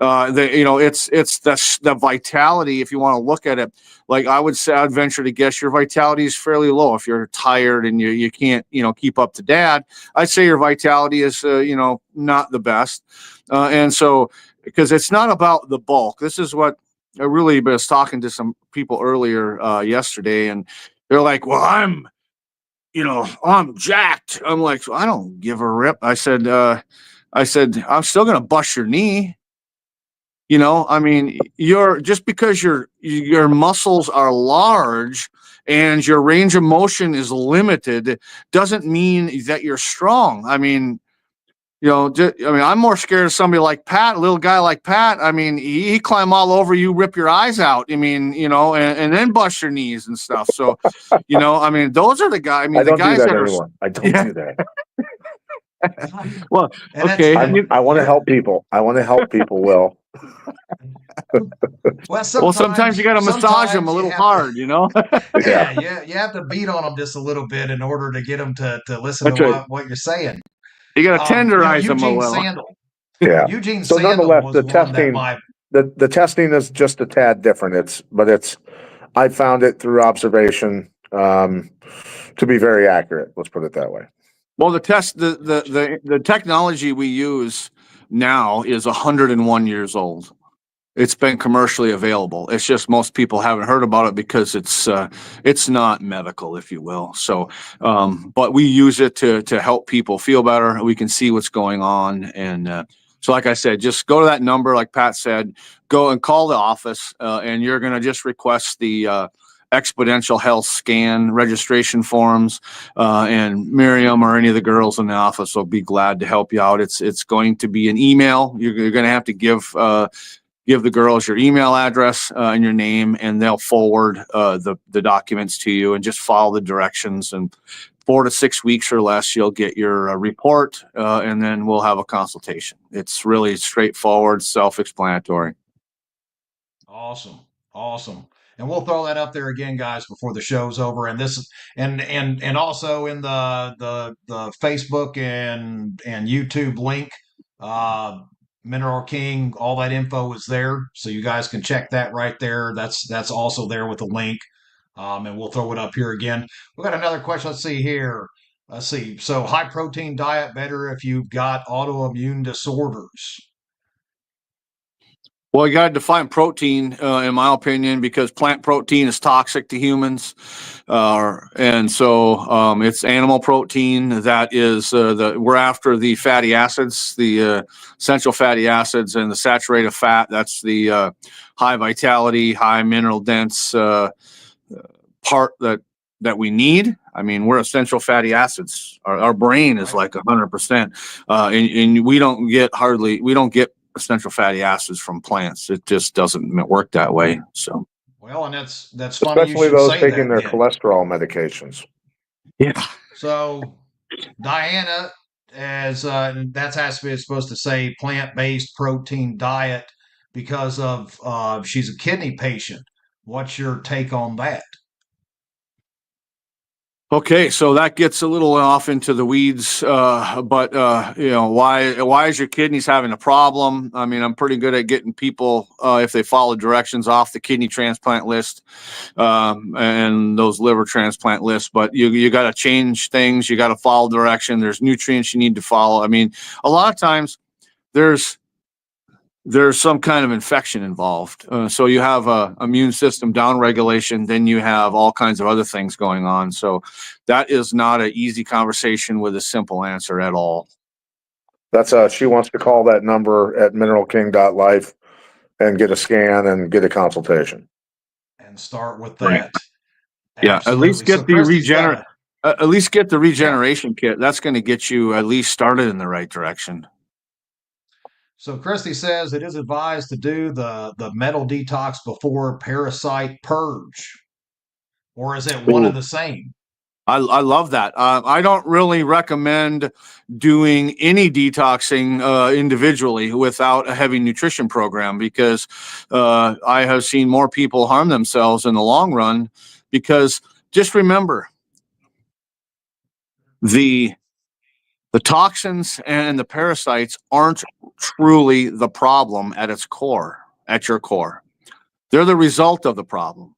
It's the vitality. If you want to look at it, like I would say, I'd venture to guess your vitality is fairly low. If you're tired and you can't, keep up to dad, I'd say your vitality is, not the best. And so, because it's not about the bulk. This is what I really was talking to some people earlier yesterday, and they're like, well, I'm jacked. I'm like, so I don't give a rip. I said, I'm still going to bust your knee. I mean, just because your muscles are large and your range of motion is limited doesn't mean that you're strong. I mean, I'm more scared of somebody like Pat, a little guy like Pat. I mean, he climb all over you, rip your eyes out. I mean, and then bust your knees and stuff. So, I mean, those are the guys. I mean, the guys that are. I don't do that. Well, okay. I want to help people. Will. Well, sometimes you got to massage them a little hard, Yeah, you have to beat on them just a little bit in order to get them to listen to what you're saying. You got to tenderize them a little. Sandel. Yeah. Eugene so Sandel nonetheless, was the one testing, the testing is just a tad different. I found it through observation to be very accurate. Let's put it that way. Well, the technology we use now is 101 years old. It's been commercially available. It's just most people haven't heard about it because it's not medical, if you will. So, but we use it to help people feel better. We can see what's going on, and so, like I said, just go to that number, like Pat said, go and call the office, and you're going to just request the Exponential Health scan registration forms, and Miriam or any of the girls in the office will be glad to help you out. It's going to be an email. You're going to have to give give the girls your email address and your name, and they'll forward the documents to you, and just follow the directions. And 4 to 6 weeks or less, you'll get your report, and then we'll have a consultation. It's really straightforward, self-explanatory. Awesome. Awesome. And we'll throw that up there again, guys, before the show's over. And this and also in the Facebook and YouTube link, Mineral King, all that info is there. So you guys can check that right there. That's also there with the link. And we'll throw it up here again. We got another question. Let's see here. Let's see. So high protein diet better if you've got autoimmune disorders. Well, you got to define protein, in my opinion, because plant protein is toxic to humans. And so it's animal protein that is we're after the fatty acids, the essential fatty acids, and the saturated fat. That's the high vitality, high mineral dense part that we need. I mean, we're essential fatty acids. Our brain is like 100%. And we don't get essential fatty acids from plants. It just doesn't work that way. So, well, and that's funny. Especially you should those say taking that, their then. cholesterol medications. Yeah. So Diana, as that's supposed to say plant-based protein diet because of she's a kidney patient. What's your take on that? Okay, so that gets a little off into the weeds, but you know, why is your kidneys having a problem? I mean, I'm pretty good at getting people, if they follow directions, off the kidney transplant list and those liver transplant lists. But you got to change things. You got to follow direction. There's nutrients you need to follow. I mean, a lot of times there's some kind of infection involved. So you have a immune system downregulation, then you have all kinds of other things going on. So that is not an easy conversation with a simple answer at all. That's she wants to call that number at mineralking.life and get a scan and get a consultation. And start with Right. that. Yeah, at least get the at least get the regeneration kit. That's going to get you at least started in the right direction. So Christy says it is advised to do the metal detox before parasite purge, or is it one of the same? I love that. I don't really recommend doing any detoxing individually without a heavy nutrition program, because I have seen more people harm themselves in the long run. Because just remember, the toxins and the parasites aren't truly the problem at its core, at your core. They're the result of the problem.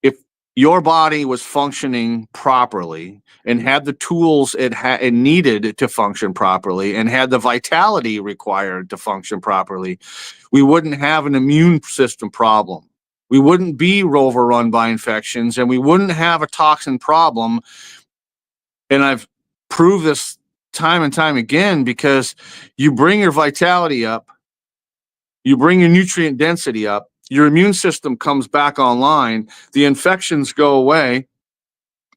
If your body was functioning properly and had the tools it needed to function properly and had the vitality required to function properly, we wouldn't have an immune system problem. We wouldn't be overrun by infections, and we wouldn't have a toxin problem. And I've proved this time and time again, because you bring your vitality up, you bring your nutrient density up, your immune system comes back online, the infections go away,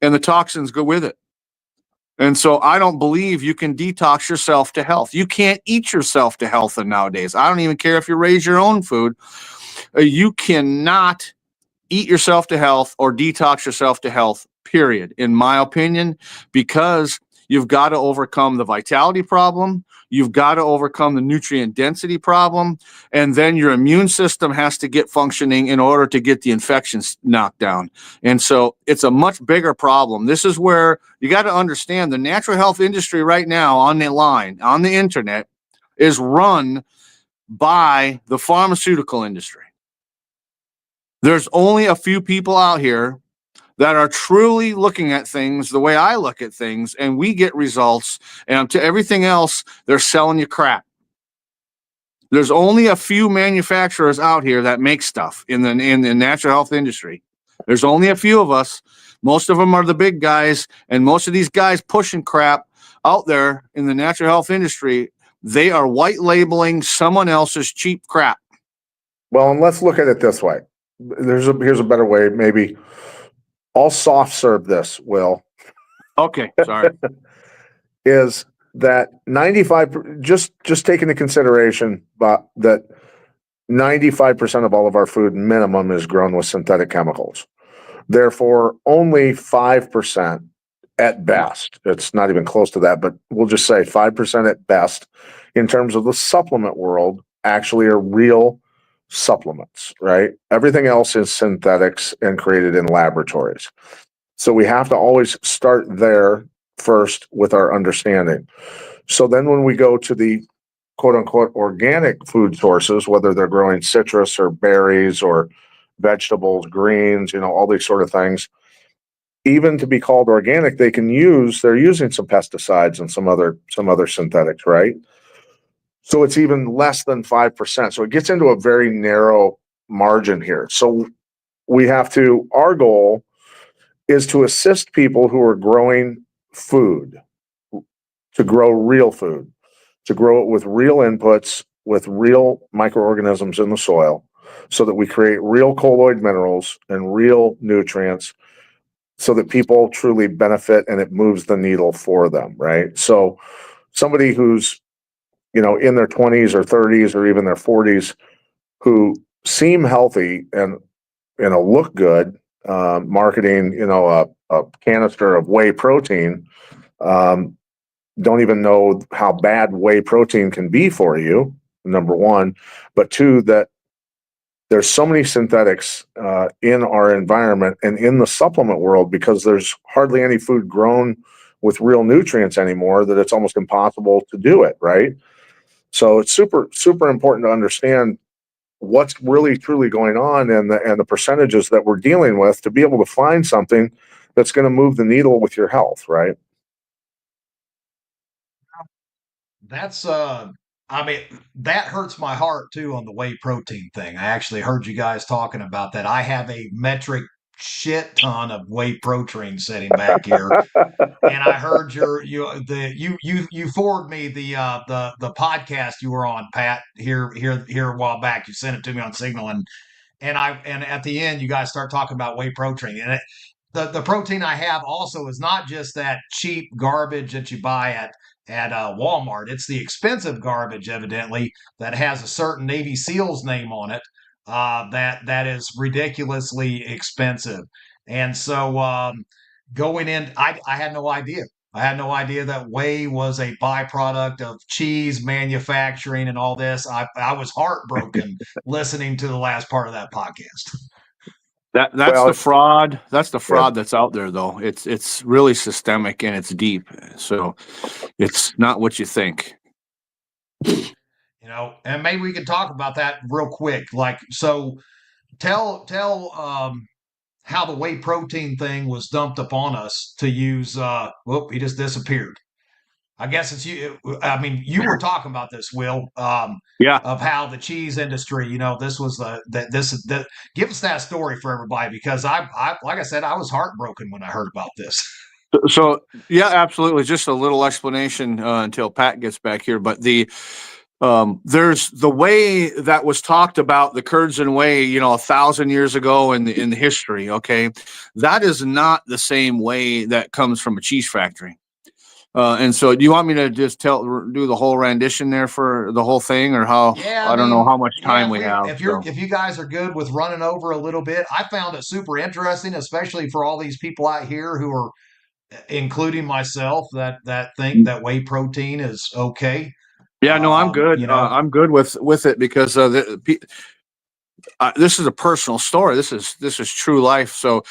and the toxins go with it. And so I don't believe you can detox yourself to health. You can't eat yourself to health nowadays. I don't even care if you raise your own food. You cannot eat yourself to health or detox yourself to health, period, in my opinion, because you've got to overcome the vitality problem. You've got to overcome the nutrient density problem. And then your immune system has to get functioning in order to get the infections knocked down. And so it's a much bigger problem. This is where you got to understand the natural health industry right now on the line, on the internet, is run by the pharmaceutical industry. There's only a few people out here that are truly looking at things the way I look at things, and we get results. And to everything else, they're selling you crap. There's only a few manufacturers out here that make stuff in the natural health industry. There's only a few of us. Most of them are the big guys, and most of these guys pushing crap out there in the natural health industry, they are white labeling someone else's cheap crap. Well, and let's look at it this way. Here's a better way, maybe. I'll soft serve this, Will. Okay, sorry. Is that 95, just take into consideration that 95% of all of our food minimum is grown with synthetic chemicals. Therefore, only 5% at best, it's not even close to that, but we'll just say 5% at best in terms of the supplement world actually are real supplements, right? Everything else is synthetics and created in laboratories. So we have to always start there first with our understanding. So then when we go to the quote unquote organic food sources, whether they're growing citrus or berries or vegetables, greens, all these sort of things, even to be called organic, they're using some pesticides and some other synthetics, right? So it's even less than 5%. So it gets into a very narrow margin here. So our goal is to assist people who are growing food, to grow real food, to grow it with real inputs, with real microorganisms in the soil, so that we create real colloid minerals and real nutrients so that people truly benefit and it moves the needle for them, right? So somebody who's, in their 20s or 30s or even their 40s who seem healthy and, look good, marketing, a canister of whey protein, don't even know how bad whey protein can be for you, number one, but two, that there's so many synthetics in our environment and in the supplement world because there's hardly any food grown with real nutrients anymore that it's almost impossible to do it, right? So it's super, super important to understand what's really truly going on and the percentages that we're dealing with to be able to find something that's going to move the needle with your health, right? That's I mean, that hurts my heart too on the whey protein thing. I actually heard you guys talking about that. I have a metric shit ton of whey protein sitting back here. And I heard you forward me the podcast you were on, Pat, here a while back. You sent it to me on Signal, and at the end you guys start talking about whey protein. And the protein I have also is not just that cheap garbage that you buy at Walmart. It's the expensive garbage, evidently, that has a certain Navy SEALs name on it. That is ridiculously expensive. And so going in, I had no idea. I had no idea that whey was a byproduct of cheese manufacturing and all this. I was heartbroken listening to the last part of that podcast. That's Well, the fraud. That's the yeah. fraud that's out there, though. It's really systemic and it's deep. So it's not what you think. And maybe we can talk about that real quick. Like, so tell how the whey protein thing was dumped upon us to use. Whoop, he just disappeared. I guess it's you. I mean, you were talking about this, Will, Yeah. of how the cheese industry, this was the give us that story for everybody, because I like I said, I was heartbroken when I heard about this. So yeah, absolutely. Just a little explanation until Pat gets back here. But there's the way that was talked about the curds and whey, 1,000 years ago in the history. Okay, that is not the same way that comes from a cheese factory. And so, do you want me to just do the whole rendition there for the whole thing, or how? Yeah, I don't know how much time if we have. if you guys are good with running over a little bit, I found it super interesting, especially for all these people out here who are, including myself, that think that whey protein is okay. Yeah, no, I'm good. I'm good with it because this is a personal story. This is true life. So,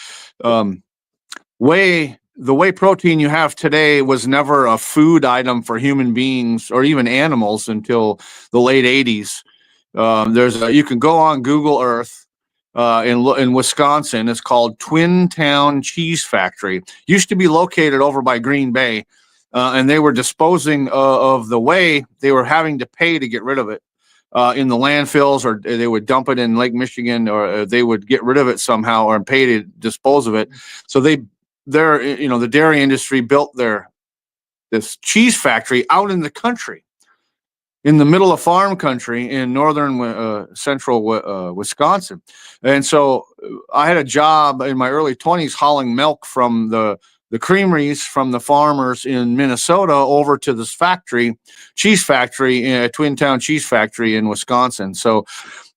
the whey protein you have today was never a food item for human beings or even animals until the late 80s. You can go on Google Earth in Wisconsin. It's called Twin Town Cheese Factory. Used to be located over by Green Bay, and they were disposing of the whey. They were having to pay to get rid of it in the landfills, or they would dump it in Lake Michigan, or they would get rid of it somehow or pay to dispose of it. So the dairy industry built this cheese factory out in the country, in the middle of farm country in northern central Wisconsin. And so I had a job in my early 20s hauling milk from the creameries from the farmers in Minnesota over to this cheese factory, Twin Town Cheese Factory in Wisconsin. So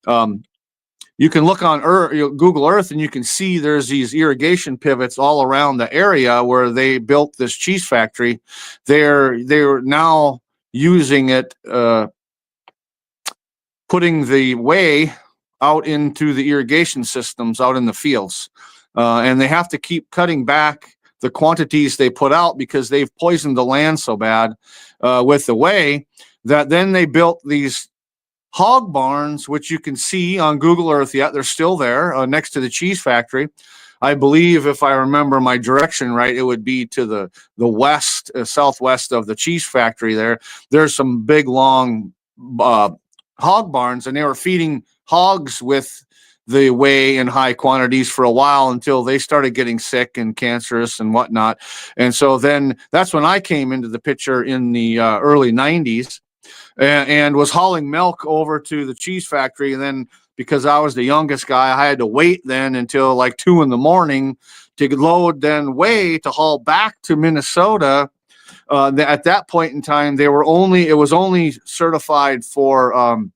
You can look on Earth, Google Earth, and you can see there's these irrigation pivots all around the area where they built this cheese factory. They're now using it, putting the whey out into the irrigation systems out in the fields. And they have to keep cutting back the quantities they put out because they've poisoned the land so bad with the whey that then they built these hog barns, which you can see on Google Earth yet. They're still there next to the cheese factory. I believe, if I remember my direction right, it would be to the west, southwest of the cheese factory there. There's some big, long hog barns, and they were feeding hogs with the whey in high quantities for a while until they started getting sick and cancerous and whatnot. And so then that's when I came into the picture in the early 90s and was hauling milk over to the cheese factory. And then because I was the youngest guy, I had to wait then until like 2 a.m. to load then whey to haul back to Minnesota. At that point in time, it was only certified for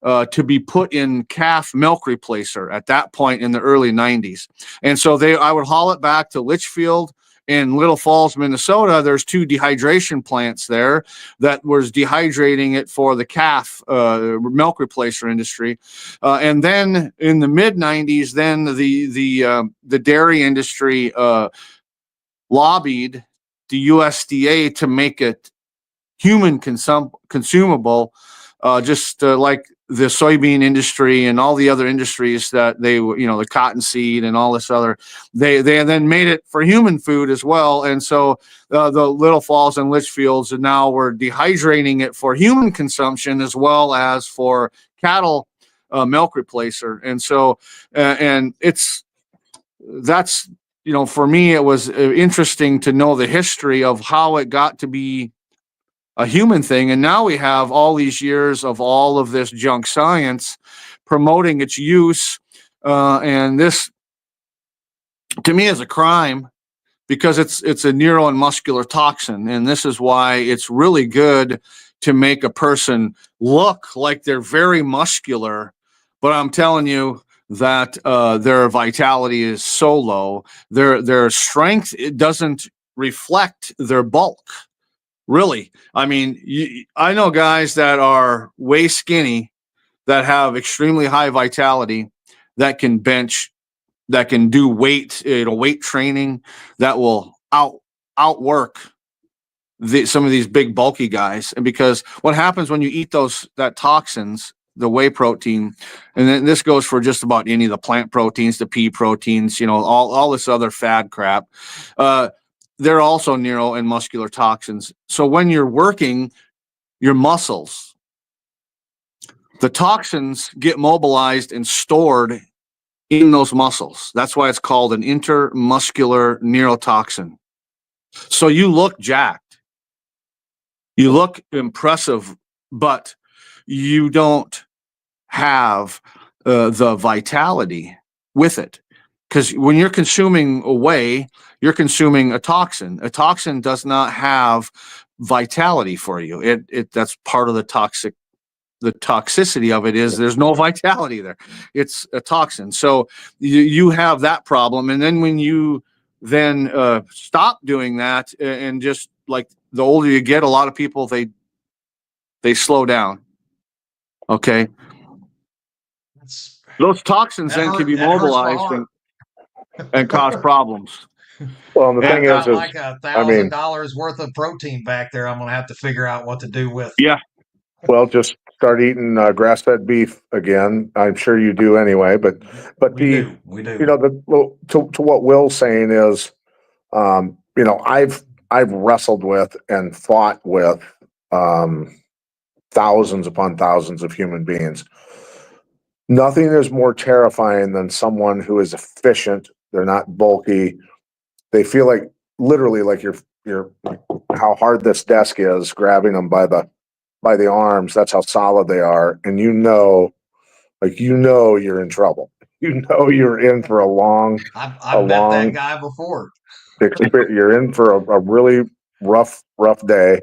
to be put in calf milk replacer at that point in the early 90s. And so I would haul it back to Litchfield in Little Falls, Minnesota. There's 2 dehydration plants there that was dehydrating it for the calf milk replacer industry. And then in the mid 90s, then the dairy industry lobbied the USDA to make it human consumable, just like the soybean industry and all the other industries that they, the cottonseed and all this other, they then made it for human food as well. And so the Little Falls and Litchfields, and now we're dehydrating it for human consumption as well as for cattle milk replacer. And so, and that's, for me, it was interesting to know the history of how it got to be a human thing. And now we have all these years of all of this junk science promoting its use. And this, to me, is a crime because it's a neuro and muscular toxin. And this is why it's really good to make a person look like they're very muscular. But I'm telling you that their vitality is so low. Their strength, it doesn't reflect their bulk. Really. I mean, I know guys that are way skinny that have extremely high vitality that can bench, that can do weight training, that will outwork some of these big bulky guys. And because what happens when you eat that toxins, the whey protein, and then this goes for just about any of the plant proteins, the pea proteins, all this other fad crap, they're also neuro and muscular toxins. So when you're working your muscles, the toxins get mobilized and stored in those muscles. That's why it's called an intermuscular neurotoxin. So you look jacked, you look impressive, but you don't have the vitality with it. Because when you're consuming a whey, you're consuming a toxin. A toxin does not have vitality for you. That's part of the toxicity of it is there's no vitality there. It's a toxin. So you have that problem. And then when you then stop doing that, and just like the older you get, a lot of people, they slow down. Okay. Those toxins then can be mobilized and cause problems. Well, the thing is, like $1,000 worth of protein back there. I'm going to have to figure out what to do with. Yeah. Well, just start eating grass-fed beef again. I'm sure you do anyway. But we do. To what Will's saying is, I've wrestled with and fought with thousands upon thousands of human beings. Nothing is more terrifying than someone who is efficient. They're not bulky. They feel like literally like you're how hard this desk is, grabbing them by the arms. That's how solid they are. And you're in trouble. You're in for a long. I've met that guy before. You're in for a really rough day,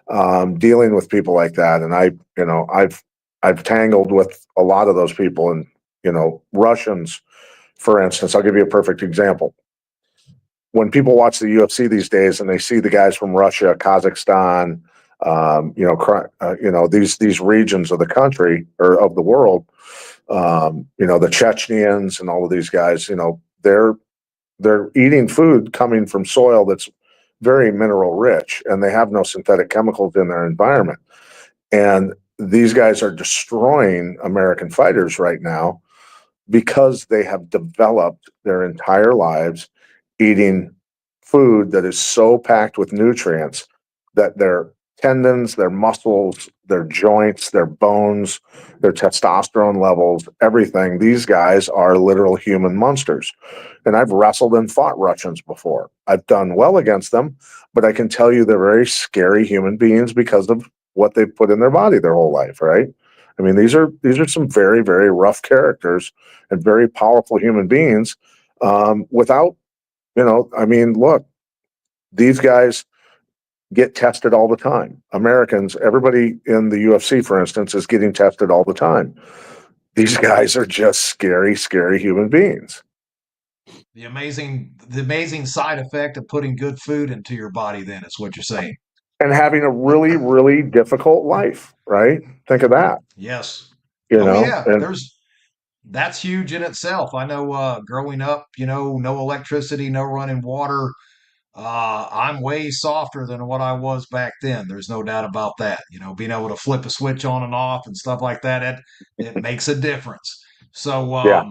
dealing with people like that. And I've I've tangled with a lot of those people, and Russians, for instance. I'll give you a perfect example. When people watch the UFC these days and they see the guys from Russia, Kazakhstan, these regions of the country or of the world, the Chechens and all of these guys, they're eating food coming from soil that's very mineral rich, and they have no synthetic chemicals in their environment. And these guys are destroying American fighters right now because they have developed their entire lives eating food that is so packed with nutrients that their tendons, their muscles, their joints, their bones, their testosterone levels, everything, these guys are literal human monsters. And I've wrestled and fought Russians before. I've done well against them, but I can tell you they're very scary human beings because of what they've put in their body their whole life, right? I mean, these are some very, very rough characters and very powerful human beings. Look, these guys get tested all the time. Americans, everybody in the UFC, for instance, is getting tested all the time. These guys are just scary, scary human beings. The amazing side effect of putting good food into your body, then, is what you're saying. And having a really, really difficult life, right? Think of that. Yes. Yeah. That's huge in itself. I know growing up, no electricity, no running water. I'm way softer than what I was back then. There's no doubt about that. Being able to flip a switch on and off and stuff like that, it makes a difference. So, Yeah.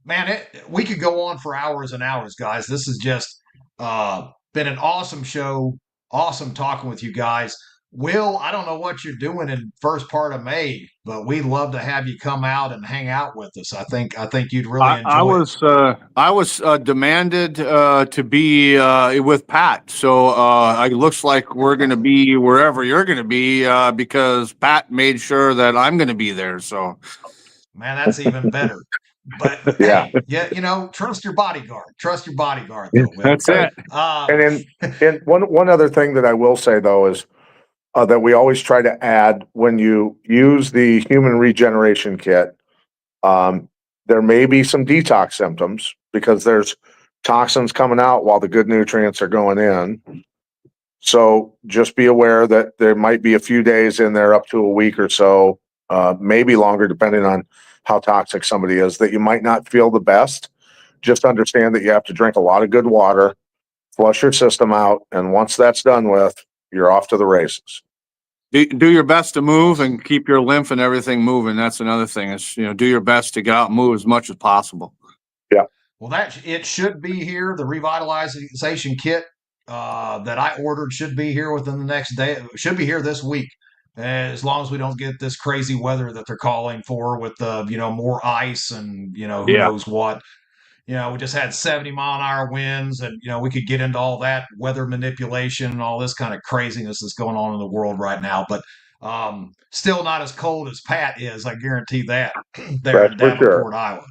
man, we could go on for hours and hours, guys. This has just been an awesome show. Awesome talking with you guys. Will, I don't know what you're doing in first part of May, but we'd love to have you come out and hang out with us. I think you'd really enjoy it. I was demanded to be with Pat, so it looks like we're going to be wherever you're going to be because Pat made sure that I'm going to be there. So, man, that's even better. But hey, trust your bodyguard. Trust your bodyguard, though. Will. That's it. And one other thing that I will say though is that we always try to add when you use the human regeneration kit. There may be some detox symptoms because there's toxins coming out while the good nutrients are going in. So just be aware that there might be a few days in there up to a week or so, maybe longer, depending on how toxic somebody is, that you might not feel the best. Just understand that you have to drink a lot of good water, flush your system out, and once that's done with, you're off to the races. Do your best to move and keep your lymph and everything moving. That's another thing is, do your best to get out and move as much as possible. Yeah. Well, it should be here. The revitalization kit that I ordered should be here within the next day. It should be here this week, as long as we don't get this crazy weather that they're calling for with more ice and who knows what. We just had 70-mile-an-hour winds, and we could get into all that weather manipulation and all this kind of craziness that's going on in the world right now. But still not as cold as Pat is, I guarantee that. There in Davenport, Iowa.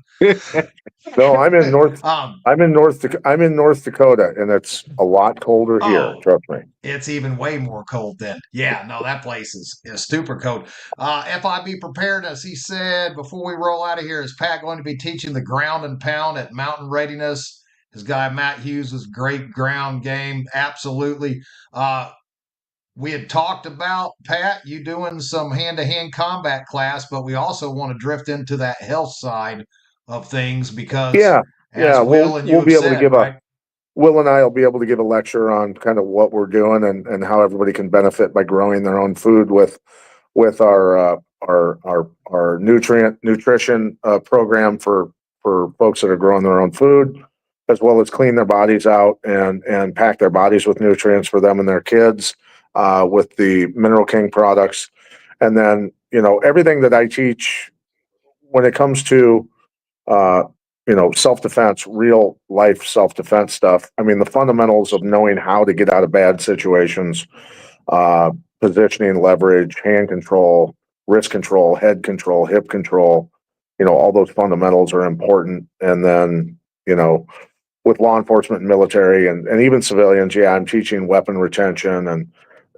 No, I'm in North Dakota, and it's a lot colder here. Trust me. It's even way more cold then. Yeah, no, that place is super cold. FIB preparedness, he said, before we roll out of here, is Pat going to be teaching the ground and pound at Mountain Readiness? His guy Matt Hughes is great ground game. Absolutely. We had talked about, Pat, you doing some hand-to-hand combat class, but we also want to drift into that health side of things because Will and you have said, right? Will and I will be able to give a lecture on kind of what we're doing and how everybody can benefit by growing their own food with our nutrition program for folks that are growing their own food, as well as clean their bodies out and pack their bodies with nutrients for them and their kids with the Mineral King products. And then, everything that I teach when it comes to self-defense, real life self-defense stuff. I mean, the fundamentals of knowing how to get out of bad situations, positioning, leverage, hand control, wrist control, head control, hip control, all those fundamentals are important. And then, with law enforcement and military and even civilians, I'm teaching weapon retention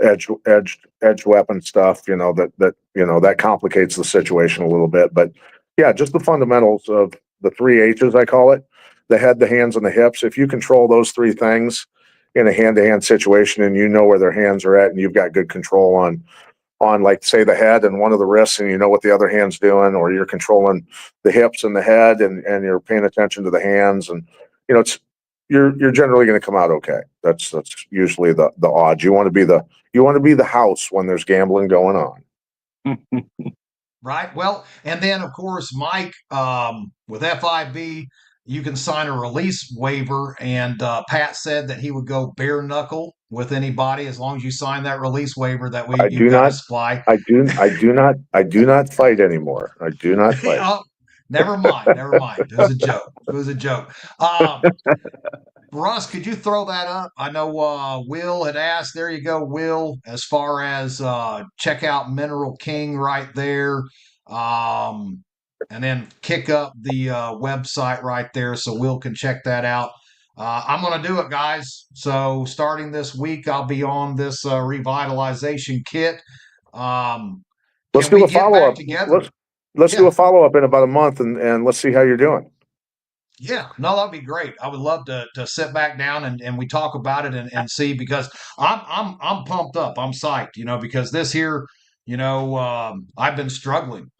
edged weapon stuff, that complicates the situation a little bit. But yeah, just the fundamentals of the 3 H's, I call it: the head, the hands, and the hips. If you control those 3 things in a hand-to-hand situation, and you know where their hands are at, and you've got good control on like, say, the head and one of the wrists, and you know what the other hand's doing, or you're controlling the hips and the head, and you're paying attention to the hands, and it's you're generally going to come out okay. That's usually the odds. You want to be the house when there's gambling going on. Right. Well, and then of course, Mike, with FIB, you can sign a release waiver, and Pat said that he would go bare knuckle with anybody as long as you sign that release waiver that you've got to supply. I do not fight anymore. I do not fight. Oh, never mind. It was a joke. Russ, could you throw that up? I know Will had asked. There you go, Will. As far as check out Mineral King right there, and then kick up the website right there so Will can check that out. I'm going to do it, guys. So starting this week, I'll be on this revitalization kit. Let's do a follow-up. Let's do a follow-up in about a month, and let's see how you're doing. Yeah, no, that'd be great. I would love to sit back down and we talk about it and see, because I'm pumped up. I'm psyched, because this here, I've been struggling.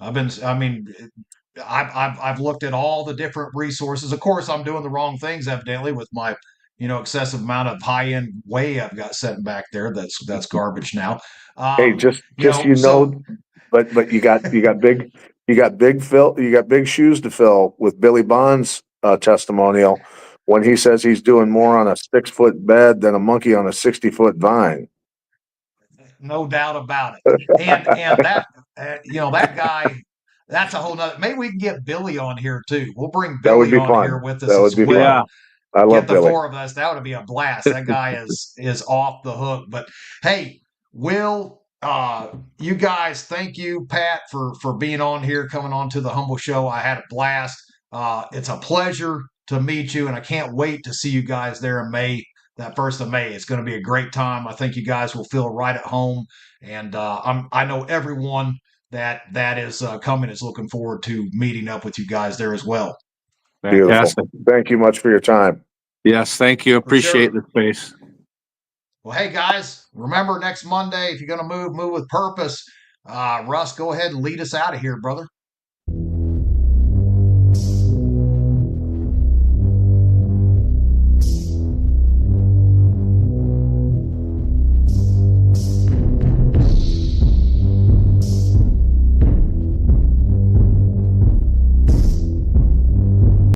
I've looked at all the different resources. Of course, I'm doing the wrong things evidently with my, excessive amount of high-end whey I've got sitting back there. That's garbage now. Hey, but you got big shoes to fill with Billy Bond's testimonial when he says he's doing more on a 6-foot bed than a monkey on a 60-foot vine. No doubt about it. And that that guy, that's a whole nother. Maybe we can get Billy on here too. We'll bring Billy on here with us as well. Yeah. I love Billy. 4 of us. That would be a blast. That guy is off the hook. But hey, Will, you guys, thank you, Pat, for being on here, coming on to the Humble Show. I had a blast. It's a pleasure to meet you, and I can't wait to see you guys there in May. That 1st of May. It's going to be a great time. I think you guys will feel right at home, and I know everyone that is coming is looking forward to meeting up with you guys there as well. Beautiful. Thank you much for your time. Yes, thank you. Appreciate the space. Well, hey guys, remember next Monday, if you're going to move with purpose. Russ, go ahead and lead us out of here, brother.